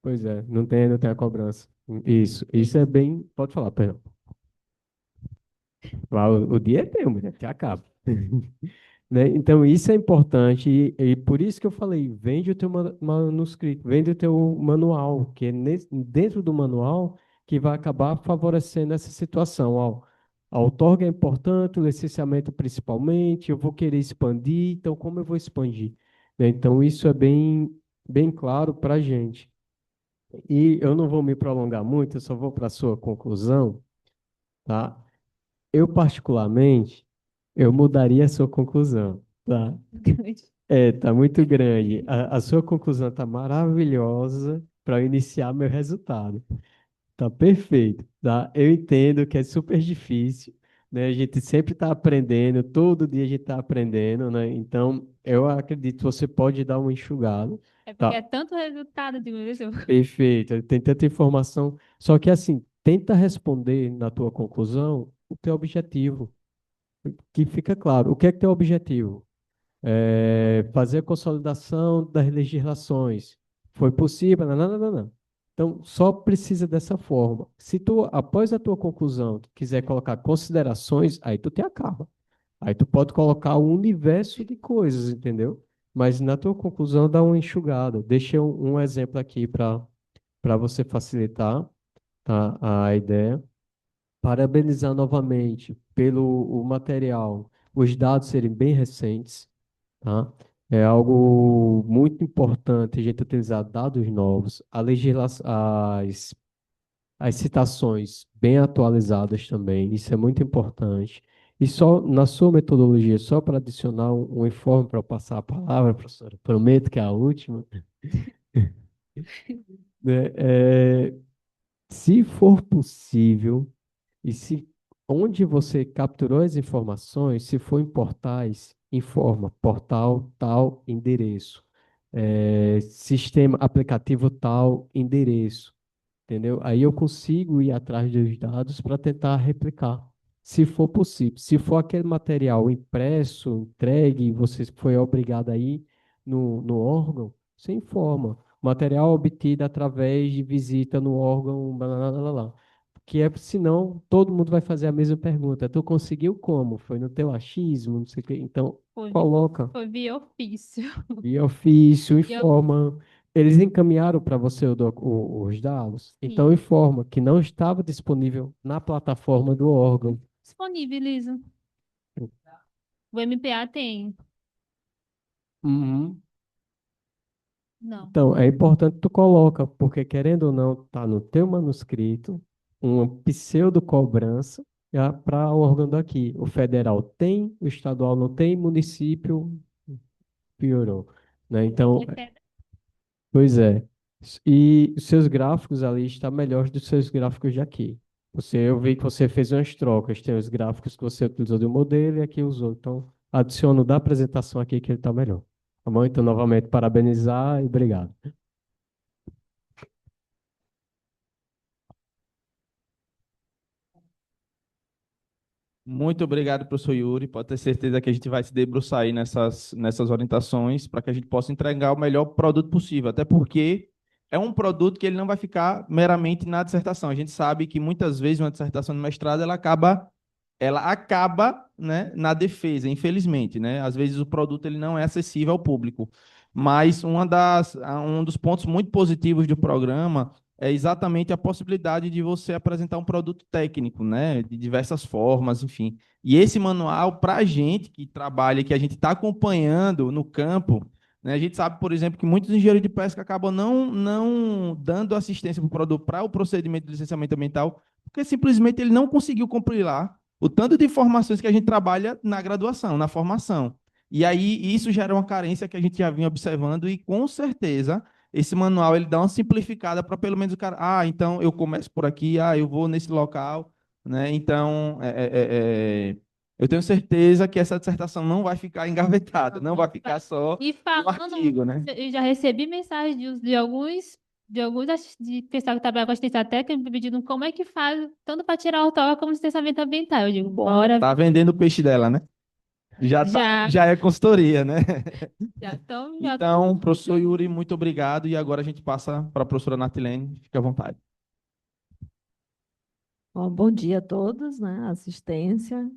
Pois é, não tem a cobrança. Isso é bem. Pode falar, perdão. O dia é teu, mulher, que acaba. Né? Então, isso é importante, e por isso que eu falei, vende o teu manuscrito, vende o teu manual, que é dentro do manual que vai acabar favorecendo essa situação. Ó, a outorga é importante, o licenciamento principalmente, eu vou querer expandir, então como eu vou expandir? Né? Então, isso é bem claro para a gente. E eu não vou me prolongar muito, eu só vou para a sua conclusão, tá? Eu, particularmente, eu mudaria a sua conclusão, tá? Tá muito grande. A sua conclusão tá maravilhosa para iniciar meu resultado. Tá perfeito, tá? Eu entendo que é super difícil, né? A gente sempre está aprendendo, todo dia a gente está aprendendo, né? Então, eu acredito que você pode dar uma enxugada, É porque tá? é tanto resultado de uma vez. Perfeito, tem tanta informação. Só que assim, tenta responder na tua conclusão o teu objetivo, que fica claro. O que é teu objetivo? Fazer a consolidação das legislações. Foi possível? Não, não, não, não, não. Então, só precisa dessa forma. Se tu, após a tua conclusão, tu quiser colocar considerações, aí tu te acaba. Aí tu pode colocar um universo de coisas, entendeu? Mas na tua conclusão, dá uma enxugada. Deixa um exemplo aqui para você facilitar, tá, a ideia. Parabenizar novamente pelo o material, os dados serem bem recentes, tá? É algo muito importante a gente utilizar dados novos, as citações bem atualizadas também, isso é muito importante. E só na sua metodologia, só para adicionar um informe para eu passar a palavra, professora, prometo que é a última, né? Se for possível, e se onde você capturou as informações, se for em portais, informa portal tal endereço, sistema aplicativo tal endereço, entendeu? Aí eu consigo ir atrás dos dados para tentar replicar, se for possível. Se for aquele material impresso, entregue, você foi obrigado a ir no órgão, você informa. Material obtido através de visita no órgão, blá, blá, blá, blá, blá. Que é, senão, todo mundo vai fazer a mesma pergunta. Tu conseguiu como? Foi no teu achismo, não sei o quê. Então, Foi, coloca foi via ofício. via ofício, Eu, informa. Eles encaminharam para você os dados, então sim. informa que não estava disponível na plataforma do órgão. Disponibilizo. O MPA tem. Uhum. Não. Então, é importante tu coloca, porque querendo ou não, tá no teu manuscrito uma pseudo-cobrança para o órgão daqui. O federal tem, o estadual não tem, município piorou, né? Então, É pedra. pois é. E os seus gráficos ali estão melhores dos seus gráficos de aqui. Eu vi que você fez umas trocas. Tem os gráficos que você utilizou de um modelo e aqui usou. Então, adiciono da apresentação aqui que ele está melhor. Tá bom? Então, novamente, parabenizar e obrigado. Muito obrigado, professor Yuri. Pode ter certeza que a gente vai se debruçar aí nessas orientações para que a gente possa entregar o melhor produto possível. Até porque é um produto que ele não vai ficar meramente na dissertação. A gente sabe que muitas vezes uma dissertação de mestrado ela acaba, né, na defesa, infelizmente, né? Às vezes o produto ele não é acessível ao público. Mas um dos pontos muito positivos do programa é exatamente a possibilidade de você apresentar um produto técnico, né, de diversas formas, enfim. E esse manual, para a gente que trabalha, que a gente está acompanhando no campo, né, a gente sabe, por exemplo, que muitos engenheiros de pesca acabam não dando assistência para o produto, para o procedimento de licenciamento ambiental, porque simplesmente ele não conseguiu compilar o tanto de informações que a gente trabalha na graduação, na formação. E aí isso gera uma carência que a gente já vinha observando e com certeza esse manual ele dá uma simplificada para pelo menos o cara, então eu começo por aqui, eu vou nesse local. né? Então, eu tenho certeza que essa dissertação não vai ficar engavetada, não vai ficar só E no falando, artigo, né? eu já recebi mensagem de pessoal que trabalha com assistência técnica me pedindo como é que faz, tanto para tirar autógrafo como licenciamento ambiental. Eu digo, bora, Tá vendendo o peixe dela, né? já, Já é consultoria, né? já Então, professor Yuri, muito obrigado. E agora a gente passa para a professora Natilene. Fique à vontade. Bom dia a todos, né? Assistência.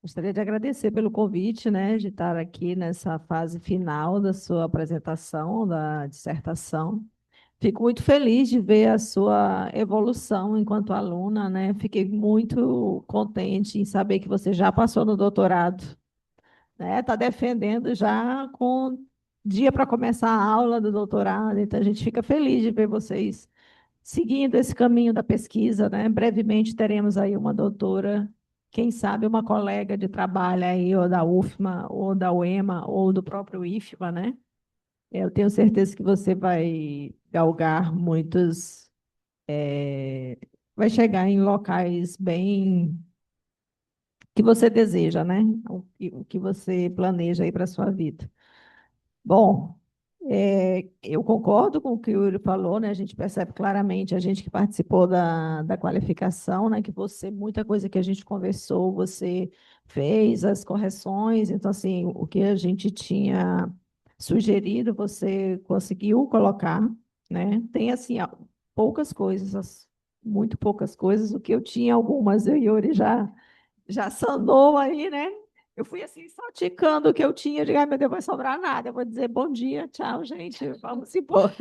Gostaria de agradecer pelo convite, né, de estar aqui nessa fase final da sua apresentação da dissertação. Fico muito feliz de ver a sua evolução enquanto aluna, né? Fiquei muito contente em saber que você já passou no doutorado, né? Está defendendo já com dia para começar a aula do doutorado. Então a gente fica feliz de ver vocês seguindo esse caminho da pesquisa, né? Brevemente teremos aí uma doutora, quem sabe uma colega de trabalho aí, ou da UFMA, ou da UEMA, ou do próprio IFMA, né? Eu tenho certeza que você vai galgar muitos, vai chegar em locais bem que você deseja, né? O que você planeja aí para a sua vida. Bom, eu concordo com o que o Yuri falou, né? A gente percebe claramente, a gente que participou da qualificação, né? Que você, muita coisa que a gente conversou, você fez as correções, então, assim, o que a gente tinha sugerido, você conseguiu colocar, né? Tem, assim, poucas coisas, muito poucas coisas, o que eu tinha algumas, eu e o Yuri já sanou aí, né? Eu fui assim, salticando o que eu tinha, digo, ai, meu Deus, vai sobrar nada. Eu vou dizer bom dia, tchau, gente, vamos embora.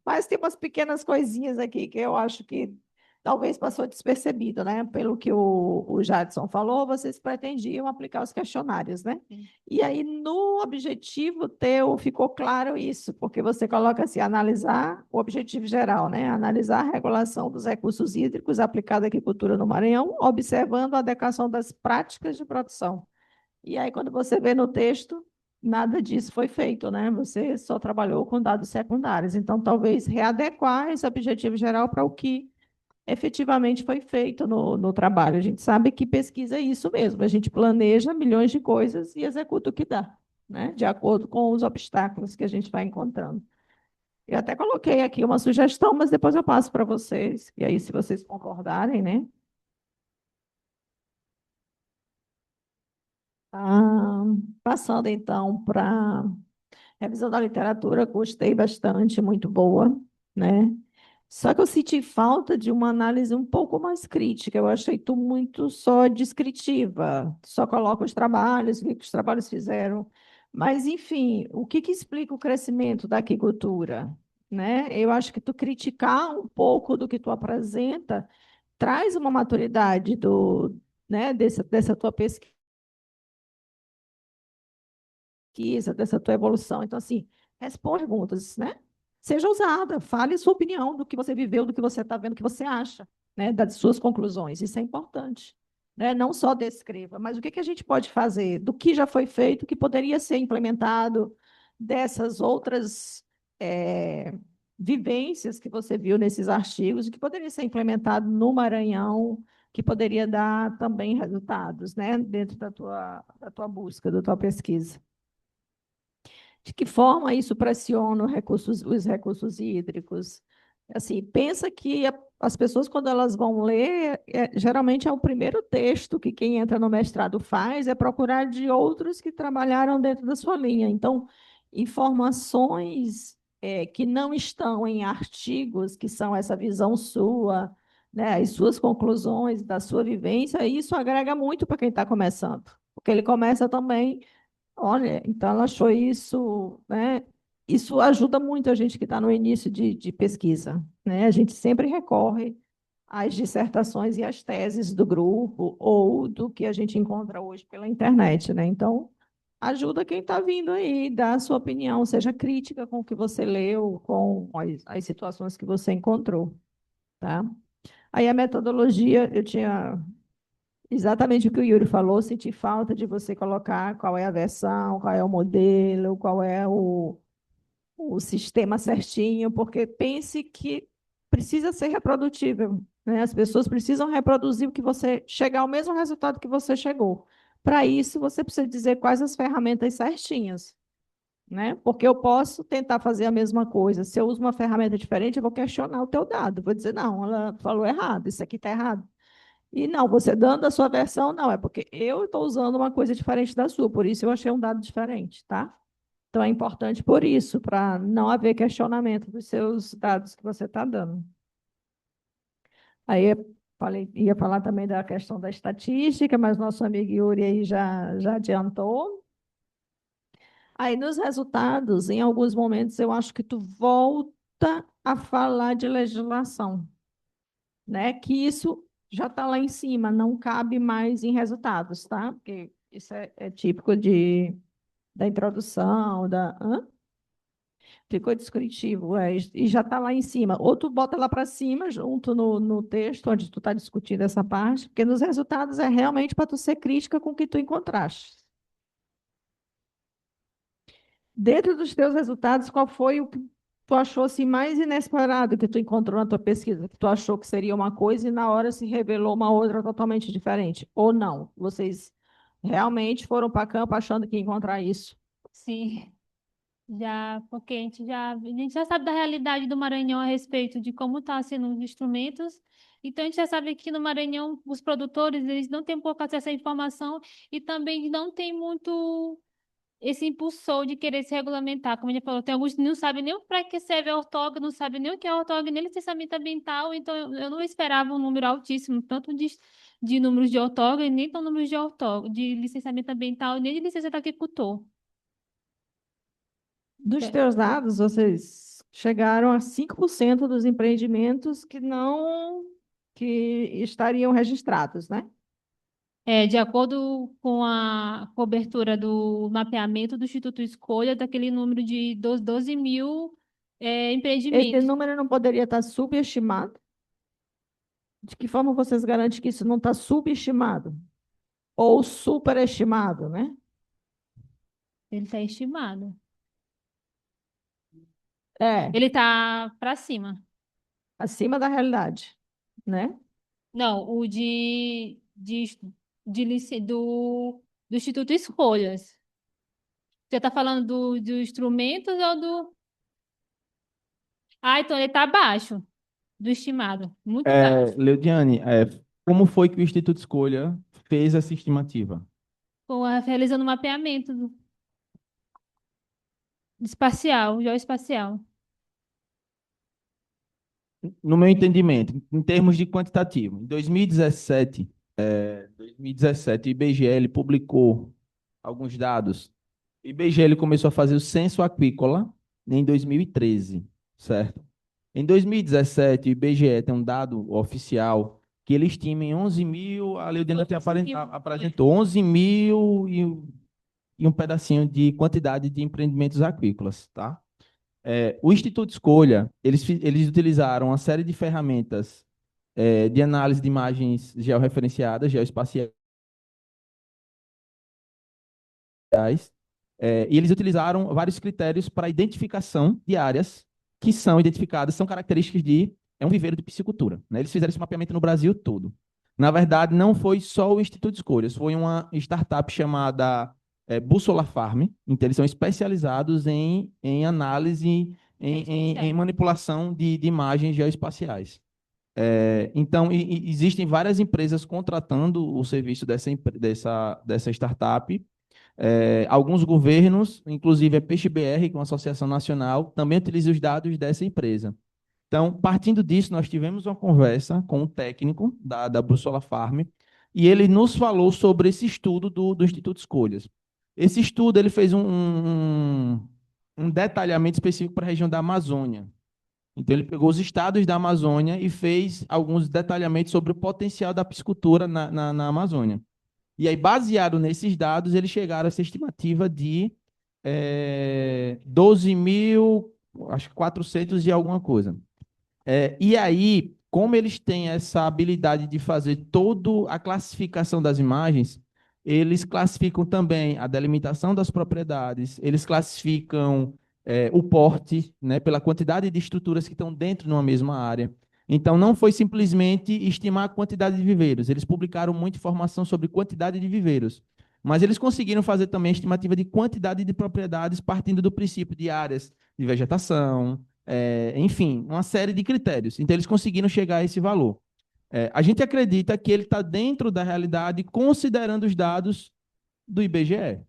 Mas tem umas pequenas coisinhas aqui que eu acho que talvez passou despercebido, né? Pelo que o Jadson falou, vocês pretendiam aplicar os questionários, né? E aí, no objetivo teu, ficou claro isso, porque você coloca assim, analisar o objetivo geral, né? Analisar a regulação dos recursos hídricos aplicada à agricultura no Maranhão, observando a adequação das práticas de produção. E aí, quando você vê no texto, nada disso foi feito, né? Você só trabalhou com dados secundários. Então, talvez readequar esse objetivo geral para o que efetivamente foi feito no trabalho. A gente sabe que pesquisa é isso mesmo, a gente planeja milhões de coisas e executa o que dá, né? De acordo com os obstáculos que a gente vai encontrando. Eu até coloquei aqui uma sugestão, mas depois eu passo para vocês, e aí, se vocês concordarem, né? Ah, passando então para revisão da literatura, gostei bastante, muito boa, né? Só que eu senti falta de uma análise um pouco mais crítica. Eu achei tu muito só descritiva, só coloca os trabalhos, o que que os trabalhos fizeram. Mas, enfim, o que que explica o crescimento da aquicultura, né? Eu acho que tu criticar um pouco do que tu apresenta traz uma maturidade né, dessa tua pesquisa, dessa tua evolução. Então, assim, responde perguntas, né? Seja ousada, fale a sua opinião do que você viveu, do que você está vendo, do que você acha, né? Das suas conclusões. Isso é importante. Né? Não só descreva, mas o que que a gente pode fazer do que já foi feito, que poderia ser implementado, dessas outras vivências que você viu nesses artigos, o que poderia ser implementado no Maranhão, que poderia dar também resultados, né? Dentro da tua busca, da tua pesquisa. De que forma isso pressiona os recursos hídricos? Assim, pensa que as pessoas, quando elas vão ler, geralmente é o primeiro texto que quem entra no mestrado faz, é procurar de outros que trabalharam dentro da sua linha. Então, informações que não estão em artigos, que são essa visão sua, né, as suas conclusões da sua vivência, isso agrega muito para quem está começando, porque ele começa também. Olha, então ela achou isso, né? Isso ajuda muito a gente que está no início de pesquisa, né? A gente sempre recorre às dissertações e às teses do grupo ou do que a gente encontra hoje pela internet, né? Então, ajuda quem está vindo aí, dá a sua opinião, seja crítica com o que você leu, com as situações que você encontrou, tá? Aí a metodologia, eu tinha exatamente o que o Yuri falou, senti falta de você colocar qual é a versão, qual é o modelo, qual é o sistema certinho, porque pense que precisa ser reprodutível. né? As pessoas precisam reproduzir o que você, chegar ao mesmo resultado que você chegou. Para isso, você precisa dizer quais as ferramentas certinhas, né? Porque eu posso tentar fazer a mesma coisa. Se eu uso uma ferramenta diferente, eu vou questionar o teu dado. Vou dizer, não, ela falou errado, isso aqui está errado. E não, você dando a sua versão, não, é porque eu estou usando uma coisa diferente da sua, por isso eu achei um dado diferente, tá? Então é importante por isso, para não haver questionamento dos seus dados que você está dando. Aí eu ia falar também da questão da estatística, mas nosso amigo Yuri aí já adiantou. Aí nos resultados, em alguns momentos, eu acho que tu volta a falar de legislação, né? Que isso já está lá em cima, não cabe mais em resultados, tá? Porque isso é típico da introdução, da... Hã? Ficou descritivo, e já está lá em cima. Ou tu bota lá para cima, junto no texto, onde tu está discutindo essa parte, porque nos resultados é realmente para tu ser crítica com o que tu encontraste. Dentro dos teus resultados, qual foi o que tu achou assim, mais inesperado que tu encontrou na tua pesquisa? Que tu achou que seria uma coisa e na hora se revelou uma outra totalmente diferente? Ou não? Vocês realmente foram para campo achando que ia encontrar isso? Sim, já, porque a gente já sabe da realidade do Maranhão a respeito de como está sendo os instrumentos. Então, a gente já sabe que no Maranhão, os produtores, eles não têm pouco acesso à informação e também não tem muito esse impulsor de querer se regulamentar. Como a gente falou, tem alguns que não sabem nem para que serve a ortoga, não sabem nem o que é ortoga, nem licenciamento ambiental. Então, eu não esperava um número altíssimo, tanto de números de ortoga, e nem tão números de ortoga, de licenciamento ambiental, nem de licença de agricultor. Dos É. teus dados, vocês chegaram a 5% dos empreendimentos que não que estariam registrados, né? De acordo com a cobertura do mapeamento do Instituto Escolha, daquele número de 12 mil Esse empreendimentos. número não poderia estar subestimado? De que forma vocês garantem que isso não está subestimado? Ou superestimado, né? Ele está estimado. É, Ele está para cima. acima da realidade, né? Não, o do Instituto Escolhas. Você está falando do instrumentos ou do. Ah, então ele está abaixo do estimado. Muito baixo. Leudiane, como foi que o Instituto Escolha fez essa estimativa? Realizando um mapeamento espacial, geoespacial. No meu entendimento, em termos de quantitativo, em 2017, o IBGE publicou alguns dados. O IBGE começou a fazer o censo aquícola em 2013, certo? Em 2017, o IBGE tem um dado oficial que ele estima em 11 mil, a Leudina apresentou 11 mil e um pedacinho de quantidade de empreendimentos aquícolas, tá? O Instituto Escolha, eles utilizaram uma série de ferramentas de análise de imagens georreferenciadas, geoespaciais, e eles utilizaram vários critérios para identificação de áreas que são identificadas, são características de um viveiro de piscicultura, né? Eles fizeram esse mapeamento no Brasil todo. Na verdade, não foi só o Instituto Escolhas, foi uma startup chamada Bússola Farm. Então, eles são especializados em análise, em manipulação de imagens geoespaciais. Então, existem várias empresas contratando o serviço dessa startup. Alguns governos, inclusive a PeixeBR, que é uma associação nacional, também utiliza os dados dessa empresa. Então, partindo disso, nós tivemos uma conversa com um técnico da Bússola Farm e ele nos falou sobre esse estudo do Instituto Escolhas. Esse estudo ele fez um detalhamento específico para a região da Amazônia. Então, ele pegou os estados da Amazônia e fez alguns detalhamentos sobre o potencial da piscicultura na Amazônia. E aí, baseado nesses dados, eles chegaram a essa estimativa de 12 mil, acho que 400 e alguma coisa. E aí, como eles têm essa habilidade de fazer toda a classificação das imagens, eles classificam também a delimitação das propriedades, eles classificam o porte, né, pela quantidade de estruturas que estão dentro de uma mesma área. Então, não foi simplesmente estimar a quantidade de viveiros. Eles publicaram muita informação sobre quantidade de viveiros. Mas eles conseguiram fazer também a estimativa de quantidade de propriedades partindo do princípio de áreas de vegetação, enfim, uma série de critérios. Então, eles conseguiram chegar a esse valor. A gente acredita que ele está dentro da realidade, considerando os dados do IBGE.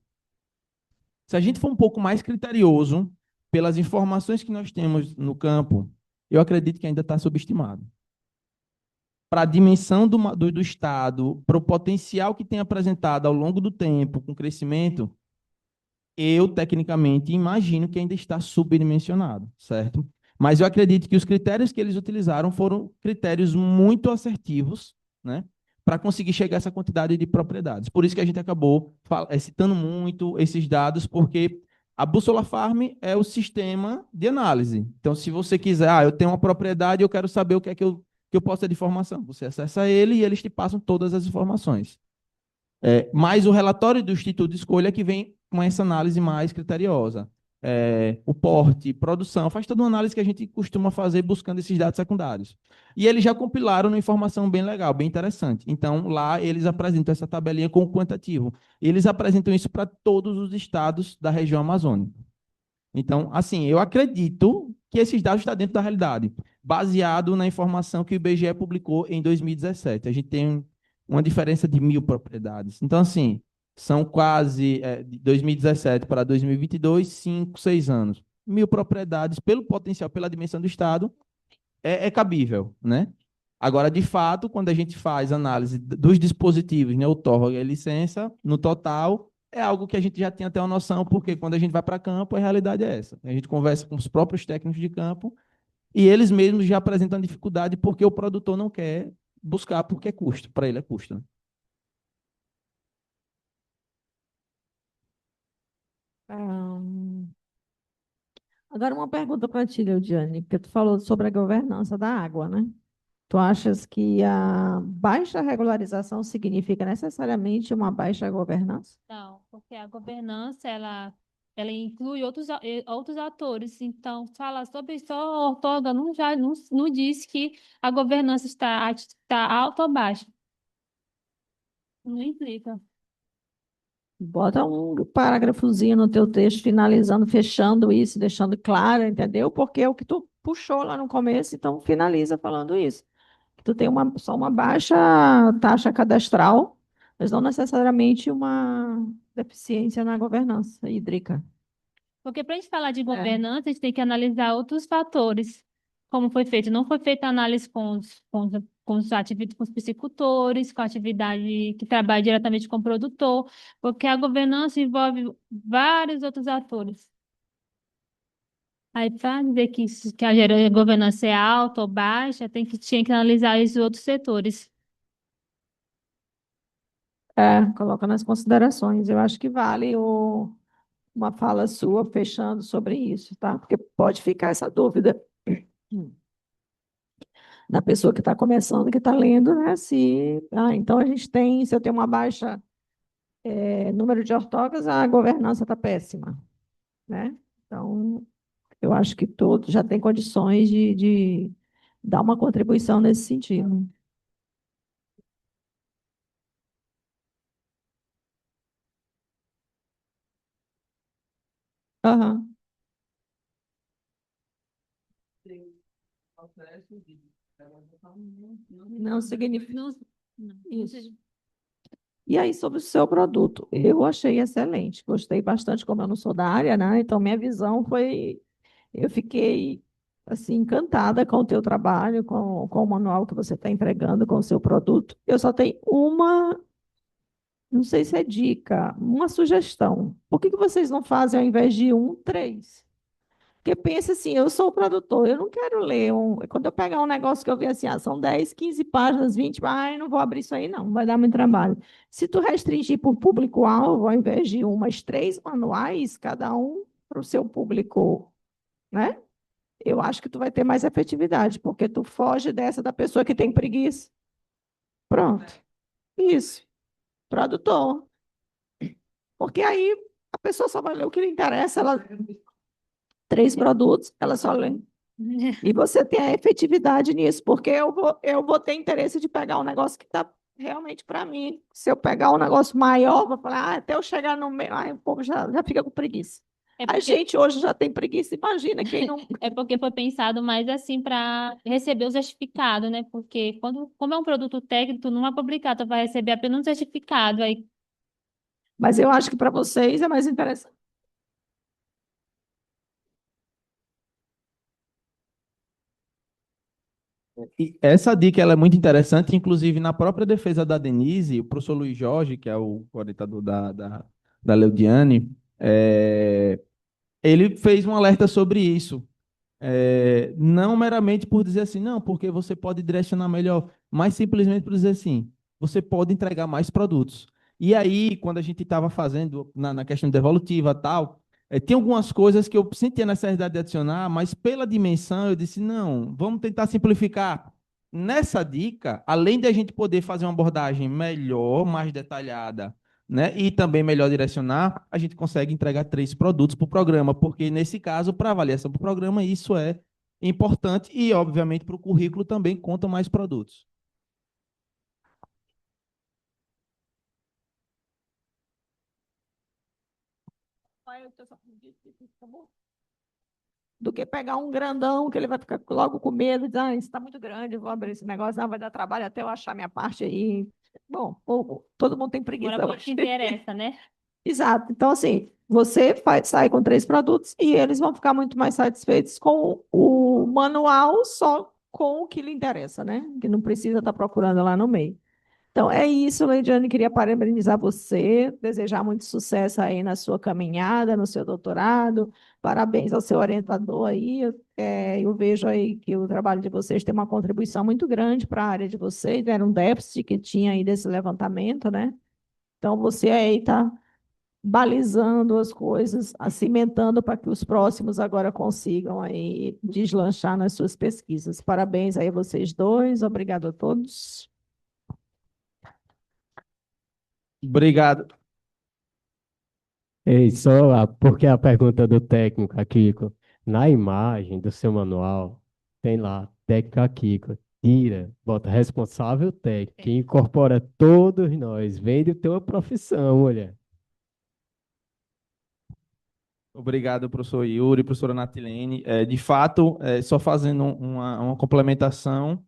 Se a gente for um pouco mais criterioso, pelas informações que nós temos no campo, eu acredito que ainda está subestimado. Para a dimensão do Estado, para o potencial que tem apresentado ao longo do tempo, com crescimento, eu, tecnicamente, imagino que ainda está subdimensionado, certo? Mas eu acredito que os critérios que eles utilizaram foram critérios muito assertivos, né, para conseguir chegar a essa quantidade de propriedades. Por isso que a gente acabou citando muito esses dados, porque a Bússola Farm é o sistema de análise. Então, se você quiser, eu tenho uma propriedade, eu quero saber o que é que eu posso ter de informação. Você acessa ele e eles te passam todas as informações. Mas o relatório do Instituto de Escolha é que vem com essa análise mais criteriosa. O porte, produção, faz toda uma análise que a gente costuma fazer buscando esses dados secundários. E eles já compilaram uma informação bem legal, bem interessante. Então, lá eles apresentam essa tabelinha com o quantitativo. Eles apresentam isso para todos os estados da região amazônica. Então, assim, eu acredito que esses dados estão dentro da realidade, baseado na informação que o IBGE publicou em 2017. A gente tem uma diferença de 1.000 propriedades. Então, assim, são quase, de 2017 para 2022, 5, 6 anos. 1.000 propriedades, pelo potencial, pela dimensão do Estado, é cabível, né? Agora, de fato, quando a gente faz análise dos dispositivos, né, outorga e a licença, no total, é algo que a gente já tem até uma noção, porque quando a gente vai para campo, a realidade é essa. A gente conversa com os próprios técnicos de campo e eles mesmos já apresentam dificuldade porque o produtor não quer buscar porque é custo, para ele é custo, né? Ahn, Agora uma pergunta para ti, Leudiane, porque tu falou sobre a governança da água, né? Tu achas que a baixa regularização significa necessariamente uma baixa governança? Não, porque a governança, ela inclui outros atores. Então, fala sobre só a outorga, não diz que a governança está alta ou baixa. Não implica. Bota um parágrafozinho no teu texto, finalizando, fechando isso, deixando claro, entendeu? Porque é o que tu puxou lá no começo, então finaliza falando isso. Que tu tem só uma baixa taxa cadastral, mas não necessariamente uma deficiência na governança hídrica. Porque para a gente falar de governança, a gente tem que analisar outros fatores, como foi feito. Não foi feita análise com os piscicultores, com a atividade que trabalha diretamente com o produtor, porque a governança envolve vários outros atores. Aí, para dizer que a governança é alta ou baixa, tinha que analisar esses outros setores. Coloca nas considerações. Eu acho que vale uma fala sua fechando sobre isso, tá? Porque pode ficar essa dúvida na pessoa que está começando, que está lendo, né? Então se eu tenho uma baixa número de ortogas, a governança está péssima, né? Então, eu acho que todos já têm condições de dar uma contribuição nesse sentido. Aham. Não significa. Não. Isso. E aí, sobre o seu produto, eu achei excelente, gostei bastante, como eu não sou da área, né? Então, minha visão foi, eu fiquei, assim, encantada com o teu trabalho, com o manual que você está entregando, com o seu produto. Eu só tenho não sei se é dica, uma sugestão. Por que vocês não fazem, ao invés de 3? Porque pensa assim, eu sou o produtor, eu não quero ler quando eu pegar um negócio que eu vi assim, são 10, 15 páginas, 20, não vou abrir isso aí não, vai dar muito trabalho. Se tu restringir por público-alvo, ao invés de umas 3 manuais, cada um para o seu público, né? Eu acho que tu vai ter mais efetividade, porque tu foge dessa da pessoa que tem preguiça. Pronto. Isso. Produtor. Porque aí a pessoa só vai ler o que lhe interessa, 3 produtos, ela só lê. E você tem a efetividade nisso, porque eu vou ter interesse de pegar um negócio que está realmente para mim. Se eu pegar um negócio maior, vou falar, até eu chegar no meio, o povo já fica com preguiça. É A porque, gente hoje já tem preguiça, imagina quem não. é porque foi pensado mais assim para receber o certificado, né? Porque como é um produto técnico, tu não é publicado, tu vai receber apenas um certificado. Aí, Mas eu acho que para vocês é mais interessante. E essa dica ela é muito interessante, inclusive na própria defesa da Denise, o professor Luiz Jorge, que é o orientador da Leudiane, ele fez um alerta sobre isso. Não meramente por dizer assim, não, porque você pode direcionar melhor, mas simplesmente por dizer assim, você pode entregar mais produtos. E aí, quando a gente estava fazendo na questão devolutiva e tal, tem algumas coisas que eu sentia necessidade de adicionar, mas pela dimensão eu disse, não, vamos tentar simplificar. Nessa dica, além de a gente poder fazer uma abordagem melhor, mais detalhada, né? E também melhor direcionar, a gente consegue entregar 3 produtos para o programa, porque nesse caso, para avaliação do programa, isso é importante e, obviamente, para o currículo também conta mais produtos. Do que pegar um grandão que ele vai ficar logo com medo, dizer, isso está muito grande, eu vou abrir esse negócio, não, vai dar trabalho até eu achar minha parte aí. Bom, todo mundo tem agora preguiça pouco te hoje. interessa, né? Exato. Então, assim, você sai com 3 produtos e eles vão ficar muito mais satisfeitos com o manual, só com o que lhe interessa, né? Que não precisa estar procurando lá no meio. Então, é isso, Leidiane. Queria parabenizar você, desejar muito sucesso aí na sua caminhada, no seu doutorado. Parabéns ao seu orientador aí. Eu vejo aí que o trabalho de vocês tem uma contribuição muito grande para a área de vocês. Era um déficit que tinha aí desse levantamento, né? Então, você aí está balizando as coisas, cimentando para que os próximos agora consigam aí deslanchar nas suas pesquisas. Parabéns aí a vocês dois. Obrigado a todos. Obrigado. Ei, porque a pergunta do técnico aqui, na imagem do seu manual, tem lá, técnica Kiko, tira, bota responsável técnico, que incorpora todos nós, vem de tua profissão, mulher. Obrigado, professor Yuri, professora Natilene. De fato, só fazendo uma complementação,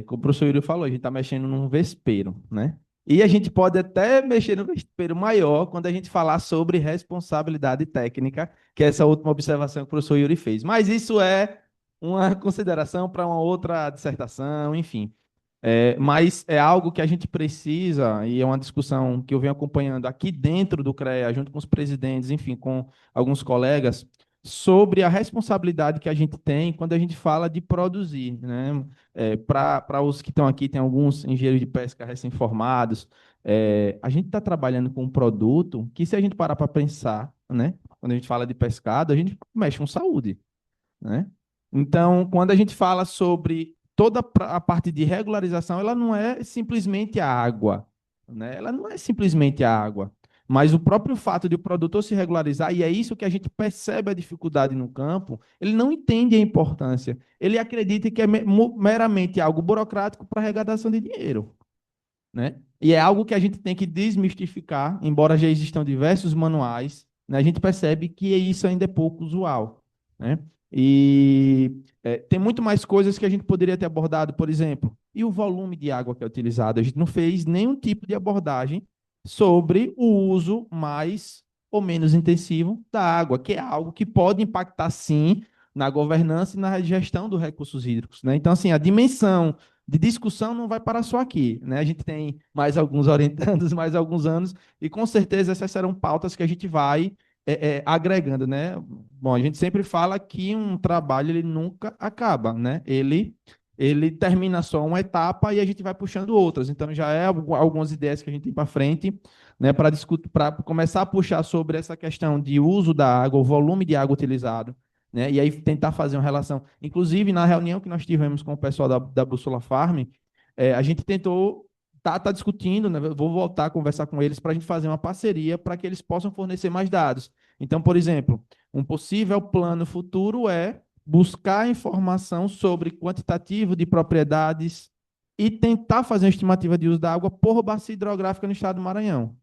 como o professor Yuri falou, a gente está mexendo num vespeiro, né? E a gente pode até mexer no vespeiro maior quando a gente falar sobre responsabilidade técnica, que é essa última observação que o professor Yuri fez. Mas isso é uma consideração para uma outra dissertação, enfim. Mas é algo que a gente precisa, e é uma discussão que eu venho acompanhando aqui dentro do CREA, junto com os presidentes, enfim, com alguns colegas, sobre a responsabilidade que a gente tem quando a gente fala de produzir, né? Para os que estão aqui, tem alguns engenheiros de pesca recém-formados, a gente está trabalhando com um produto que, se a gente parar para pensar, né? Quando a gente fala de pescado, a gente mexe com saúde, né? Então, quando a gente fala sobre toda a parte de regularização, ela não é simplesmente a água, né? Ela não é simplesmente a água, mas o próprio fato de o produtor se regularizar, e é isso que a gente percebe a dificuldade no campo, ele não entende a importância. Ele acredita que é meramente algo burocrático para arrecadação de dinheiro, né? E é algo que a gente tem que desmistificar, embora já existam diversos manuais, né? A gente percebe que isso ainda é pouco usual, né? E tem muito mais coisas que a gente poderia ter abordado, por exemplo, e o volume de água que é utilizado. A gente não fez nenhum tipo de abordagem sobre o uso mais ou menos intensivo da água, que é algo que pode impactar, sim, na governança e na gestão dos recursos hídricos, né? Então, assim, a dimensão de discussão não vai parar só aqui, né? A gente tem mais alguns orientandos, mais alguns anos, e com certeza essas serão pautas que a gente vai agregando, né? Bom, a gente sempre fala que um trabalho ele nunca acaba, né? Ele termina só uma etapa e a gente vai puxando outras. Então já é algumas ideias que a gente tem para frente, né? Para discutir, para começar a puxar sobre essa questão de uso da água, o volume de água utilizado, né? E aí tentar fazer uma relação. Inclusive, na reunião que nós tivemos com o pessoal da Bússola Farm, a gente tentou tá discutindo, né? Vou voltar a conversar com eles para a gente fazer uma parceria para que eles possam fornecer mais dados. Então, por exemplo, um possível plano futuro é buscar informação sobre quantitativo de propriedades e tentar fazer uma estimativa de uso da água por bacia hidrográfica no estado do Maranhão.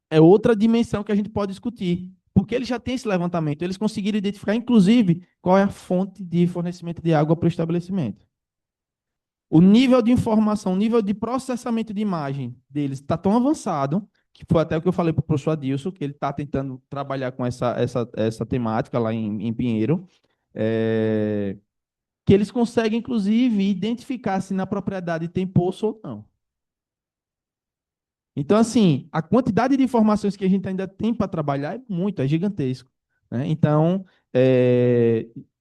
É outra dimensão que a gente pode discutir, porque eles já têm esse levantamento, eles conseguiram identificar, inclusive, qual é a fonte de fornecimento de água para o estabelecimento. O nível de informação, o nível de processamento de imagem deles está tão avançado, que foi até o que eu falei para o professor Adilson, que ele está tentando trabalhar com essa temática lá em Pinheiro, que eles conseguem, inclusive, identificar se na propriedade tem poço ou não. Então, assim, a quantidade de informações que a gente ainda tem para trabalhar é muito, é gigantesco, né? Então,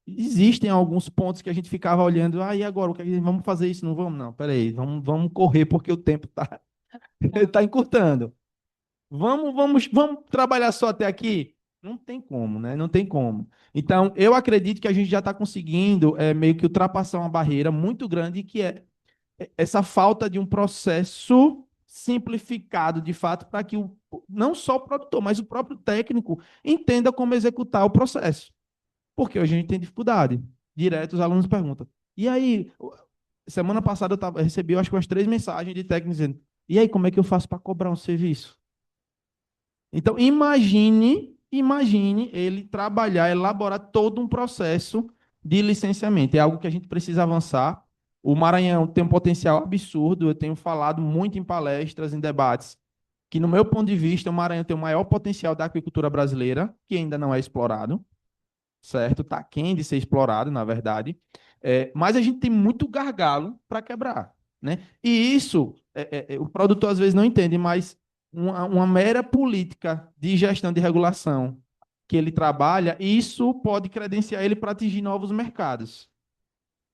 existem alguns pontos que a gente ficava olhando, e agora, vamos fazer isso? Não vamos? Não, peraí, vamos correr porque o tempo está tá encurtando. Vamos trabalhar só até aqui? Não tem como, né? Não tem como. Então, eu acredito que a gente já está conseguindo meio que ultrapassar uma barreira muito grande, que é essa falta de um processo simplificado, de fato, para que não só o produtor, mas o próprio técnico entenda como executar o processo. Porque hoje a gente tem dificuldade. Direto os alunos perguntam. E aí, semana passada eu recebi, eu acho que umas 3 mensagens de técnicos dizendo, e aí, como é que eu faço para cobrar um serviço? Então, imagine ele trabalhar, elaborar todo um processo de licenciamento. É algo que a gente precisa avançar. O Maranhão tem um potencial absurdo. Eu tenho falado muito em palestras, em debates, que, no meu ponto de vista, o Maranhão tem o maior potencial da aquicultura brasileira, que ainda não é explorado, certo? Está aquém de ser explorado, na verdade. Mas a gente tem muito gargalo para quebrar, né? E isso, o produtor às vezes não entende, mas uma mera política de gestão de regulação que ele trabalha, isso pode credenciar ele para atingir novos mercados.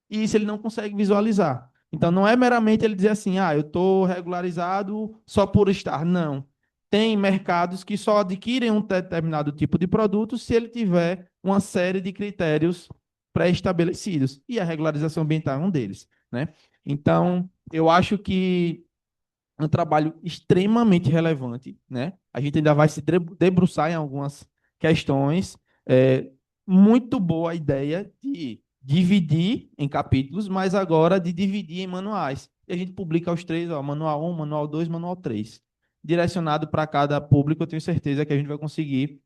E isso ele não consegue visualizar. Então, não é meramente ele dizer assim, eu estou regularizado só por estar. Não. Tem mercados que só adquirem um determinado tipo de produto se ele tiver uma série de critérios pré-estabelecidos. E a regularização ambiental é um deles, né? Então, eu acho que é um trabalho extremamente relevante, né? A gente ainda vai se debruçar em algumas questões. Muito boa a ideia de dividir em capítulos, mas agora de dividir em manuais. E a gente publica os 3, manual 1, manual 2, manual 3. Direcionado para cada público, eu tenho certeza que a gente vai conseguir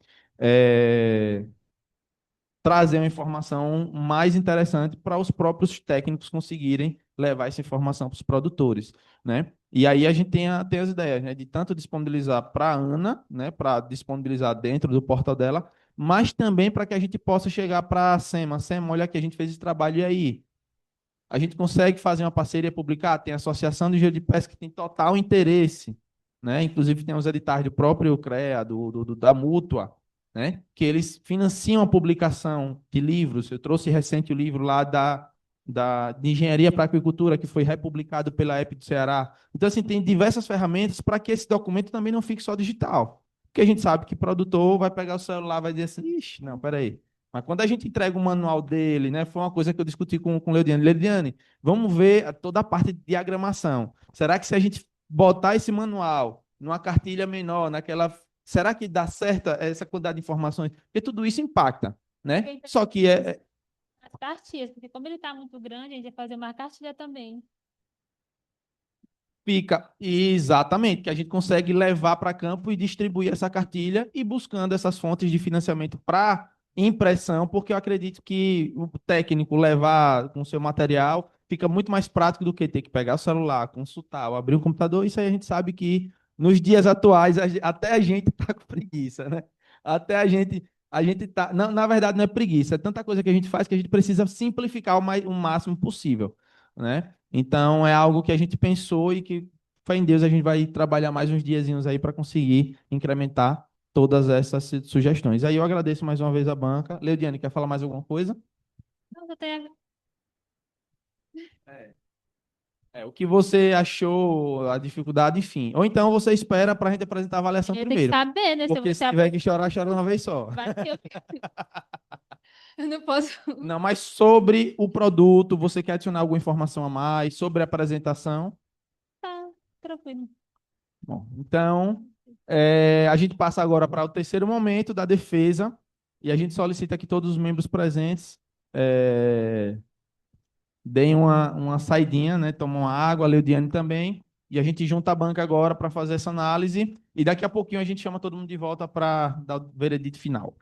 trazer uma informação mais interessante para os próprios técnicos conseguirem levar essa informação para os produtores, né? E aí a gente tem as ideias, né, de tanto disponibilizar para a Ana, né, para disponibilizar dentro do portal dela, mas também para que a gente possa chegar para a SEMA. SEMA, olha que a gente fez esse trabalho, e aí? A gente consegue fazer uma parceria, publicar? Tem a Associação de Engenheiro de Pesca que tem total interesse, né? Inclusive tem os editais do próprio CREA, da Mútua, né? Que eles financiam a publicação de livros. Eu trouxe recente o livro lá de Engenharia para a Aquicultura, que foi republicado pela EP do Ceará. Então, assim, tem diversas ferramentas para que esse documento também não fique só digital. Porque a gente sabe que o produtor vai pegar o celular e vai dizer assim, ixi, não, peraí. Mas quando a gente entrega o manual dele, né, foi uma coisa que eu discuti com o Leudiane. Leudiane, vamos ver toda a parte de diagramação. Será que se a gente botar esse manual numa cartilha menor, será que dá certo essa quantidade de informações? Porque tudo isso impacta, né? Só que as cartilhas, porque como ele está muito grande, a gente vai fazer uma cartilha também. fica exatamente, que a gente consegue levar para campo e distribuir essa cartilha e buscando essas fontes de financiamento para impressão, porque eu acredito que o técnico levar com o seu material fica muito mais prático do que ter que pegar o celular, consultar ou abrir um computador. Isso aí a gente sabe que nos dias atuais até a gente está com preguiça, né? Até a gente tá, não, na verdade não é preguiça, é tanta coisa que a gente faz que a gente precisa simplificar o máximo possível, né? Então, é algo que a gente pensou e que, fé em Deus, a gente vai trabalhar mais uns diazinhos aí para conseguir incrementar todas essas sugestões. Aí eu agradeço mais uma vez a banca. Leudiane, quer falar mais alguma coisa? Não, eu tenho... O que você achou, a dificuldade, enfim. Ou então você espera para a gente apresentar a avaliação Eu tenho que primeiro. saber, né? Porque se tiver que chorar, chora uma vez só. Vai que eu não posso... Não, mas sobre o produto, você quer adicionar alguma informação a mais? Sobre a apresentação? Tá, tranquilo. Bom, então, a gente passa agora para o terceiro momento da defesa, E a gente solicita que todos os membros presentes deem uma saidinha, né? Tomam água, a Leudiane também. E a gente junta a banca agora para fazer essa análise. E daqui a pouquinho a gente chama todo mundo de volta para dar o veredito final.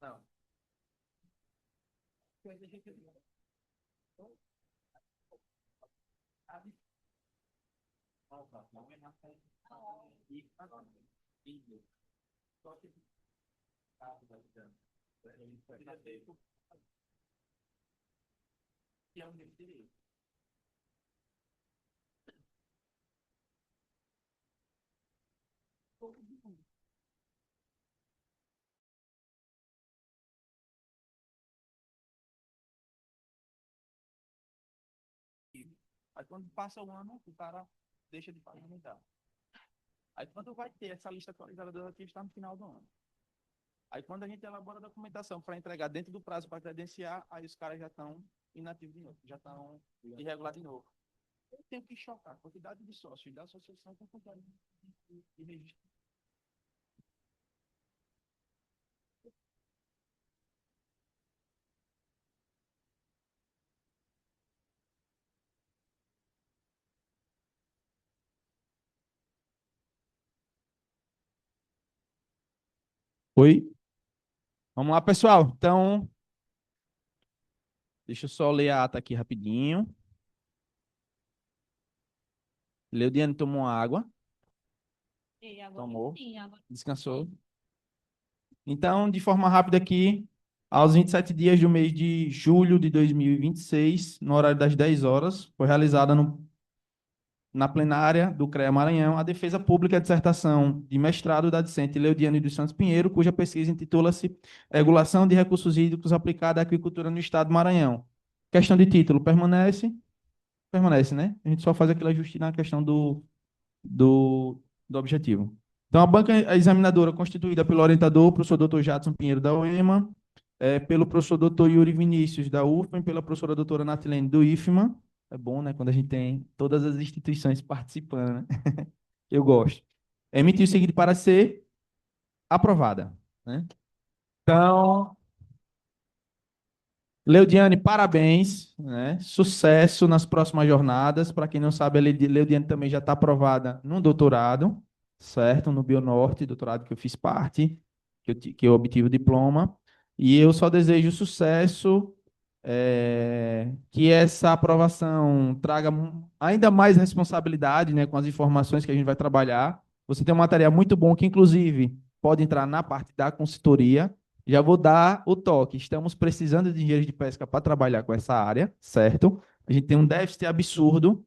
Não. Aí quando passa o ano, o cara deixa de pagar. Aí quando vai ter essa lista atualizada da que está no final do ano. Aí quando a gente elabora a documentação para entregar dentro do prazo para credenciar, aí os caras já estão inativos de novo, já estão irregular de novo. Eu tenho que chocar a quantidade de sócios da associação com a quantidade de registro. Oi? Vamos lá, pessoal. Então, deixa eu só ler a ata aqui rapidinho. Leudiane tomou água, E agora tomou, sim, agora descansou. Então, de forma rápida aqui, aos 27 dias do mês de julho de 2026, no horário das 10 horas, foi realizada na plenária do CREA Maranhão a defesa pública da dissertação de mestrado da discente Leudiane dos Santos Pinheiro, cuja pesquisa intitula-se Regulação de Recursos Hídricos aplicada à Agricultura no Estado do Maranhão. Questão de título, permanece? Permanece, né? A gente só faz aquele ajuste na questão do objetivo. Então, a banca examinadora constituída pelo orientador, professor Dr. Jadson Pinheiro da UEMA, pelo professor Dr. Yuri Vinícius da UFM, pela professora doutora Natilene do IFMA. É bom, né, quando a gente tem todas as instituições participando, né? Eu gosto. Emitiu o seguinte para ser aprovada, né? Então, Leudiane, parabéns, né? Sucesso nas próximas jornadas. Para quem não sabe, a Leudiane também já está aprovada no doutorado, certo? No Bionorte, doutorado que eu fiz parte, que eu obtive o diploma. E eu só desejo sucesso, que essa aprovação traga ainda mais responsabilidade, né, com as informações que a gente vai trabalhar. Você tem um material muito bom que, inclusive, pode entrar na parte da consultoria. Já vou dar o toque. Estamos precisando de engenheiros de pesca para trabalhar com essa área, certo? A gente tem um déficit absurdo.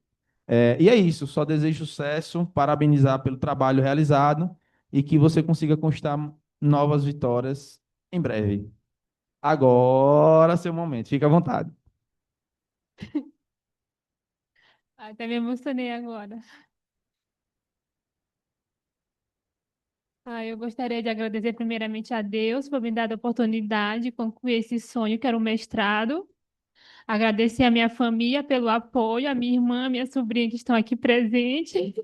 E é isso. Só desejo sucesso, parabenizar pelo trabalho realizado e que você consiga conquistar novas vitórias em breve. Agora, seu momento. Fique à vontade. até me emocionei agora. Eu gostaria de agradecer primeiramente a Deus por me dar a oportunidade de concluir esse sonho, que era o mestrado. Agradecer a minha família pelo apoio, a minha irmã, a minha sobrinha que estão aqui presentes,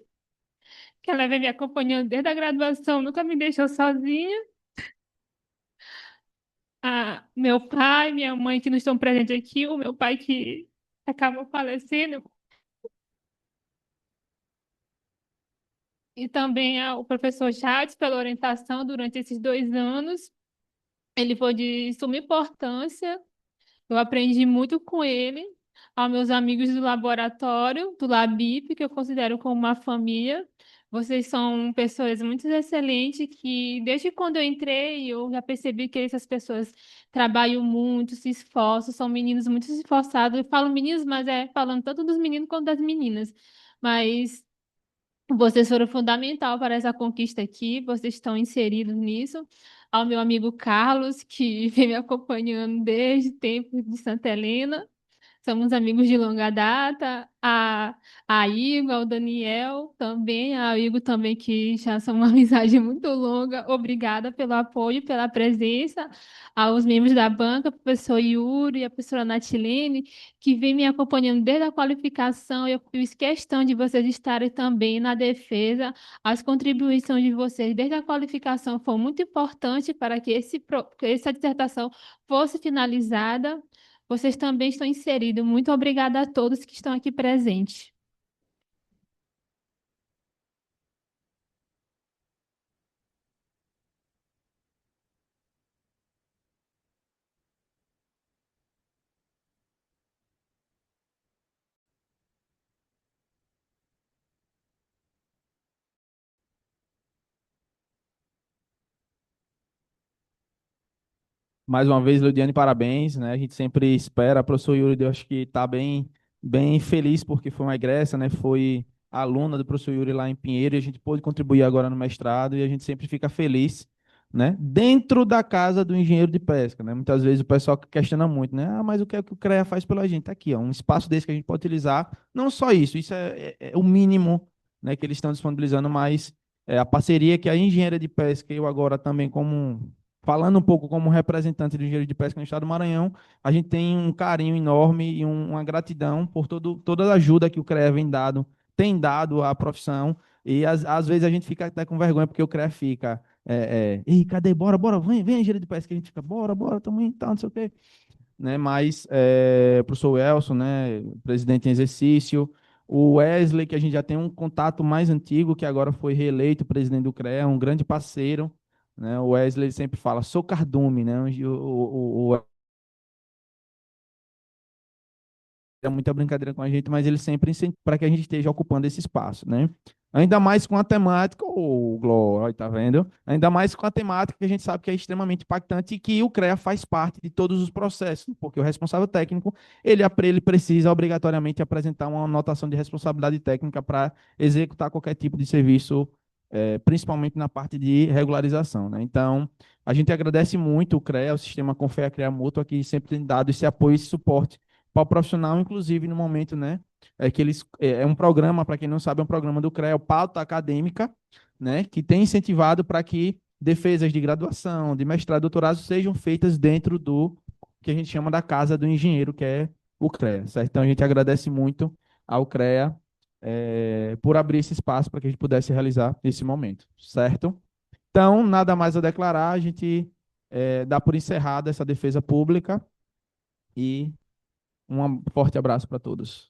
que ela vem me acompanhando desde a graduação, nunca me deixou sozinha. Meu pai, minha mãe que não estão presentes aqui, o meu pai que acabou falecendo, e também ao professor Chades pela orientação durante esses 2 anos. Ele foi de suma importância. Eu aprendi muito com ele, aos meus amigos do laboratório, do Labip, que eu considero como uma família. Vocês são pessoas muito excelentes que, desde quando eu entrei, eu já percebi que essas pessoas trabalham muito, se esforçam, são meninos muito esforçados. Eu falo meninos, mas falando tanto dos meninos quanto das meninas. Mas vocês foram fundamental para essa conquista aqui, vocês estão inseridos nisso. Ao meu amigo Carlos, que vem me acompanhando desde o tempo de Santa Helena. Somos amigos de longa data. A Igor, ao Daniel também, a Igor também, que já são uma amizade muito longa. Obrigada pelo apoio, pela presença. Aos membros da banca, o professor Yuri, a professora Natilene, que vem me acompanhando desde a qualificação. Eu fiz questão de vocês estarem também na defesa. As contribuições de vocês desde a qualificação foram muito importantes para que que essa dissertação fosse finalizada. Vocês também estão inseridos. Muito obrigada a todos que estão aqui presentes. Mais uma vez, Ludiane, parabéns, né? A gente sempre espera. Professor Yuri, eu acho que está bem feliz porque foi uma egressa, né? Foi aluna do professor Yuri lá em Pinheiro e a gente pôde contribuir agora no mestrado e a gente sempre fica feliz, né? Dentro da casa do engenheiro de pesca, né? Muitas vezes o pessoal questiona muito, né? Ah, mas o que é que o CREA faz pela gente? Tá aqui, ó, um espaço desse que a gente pode utilizar. Não só isso é o mínimo, né, que eles estão disponibilizando, mas a parceria que a engenharia de pesca e eu agora também falando um pouco como representante do engenheiro de pesca no estado do Maranhão, a gente tem um carinho enorme e uma gratidão por toda a ajuda que o CREA tem dado à profissão, e às vezes a gente fica até com vergonha, porque o CREA fica, ei, cadê, bora, vem, engenheiro de pesca, a gente fica, bora, tamo indo, tá, não sei o quê, né, mas o professor Elson, né, presidente em exercício, o Wesley, que a gente já tem um contato mais antigo, que agora foi reeleito presidente do CREA, um grande parceiro, né, o Wesley sempre fala, sou cardume, né, é muita brincadeira com a gente, mas ele sempre incentiva para que a gente esteja ocupando esse espaço, né? Ainda mais com a temática, Glória, tá vendo? Ainda mais com a temática que a gente sabe que é extremamente impactante e que o CREA faz parte de todos os processos, porque o responsável técnico, ele precisa obrigatoriamente apresentar uma anotação de responsabilidade técnica para executar qualquer tipo de serviço, principalmente na parte de regularização, né? Então, a gente agradece muito o CREA, o Sistema Confea CREA Mútua, que sempre tem dado esse apoio e esse suporte para o profissional, inclusive no momento, né, que eles é um programa, para quem não sabe, é um programa do CREA, o Pauta Acadêmica, né, que tem incentivado para que defesas de graduação, de mestrado, doutorado sejam feitas dentro do que a gente chama da casa do engenheiro, que é o CREA, certo? Então a gente agradece muito ao CREA por abrir esse espaço para que a gente pudesse realizar esse momento, certo? Então, nada mais a declarar, a gente dá por encerrada essa defesa pública e um forte abraço para todos.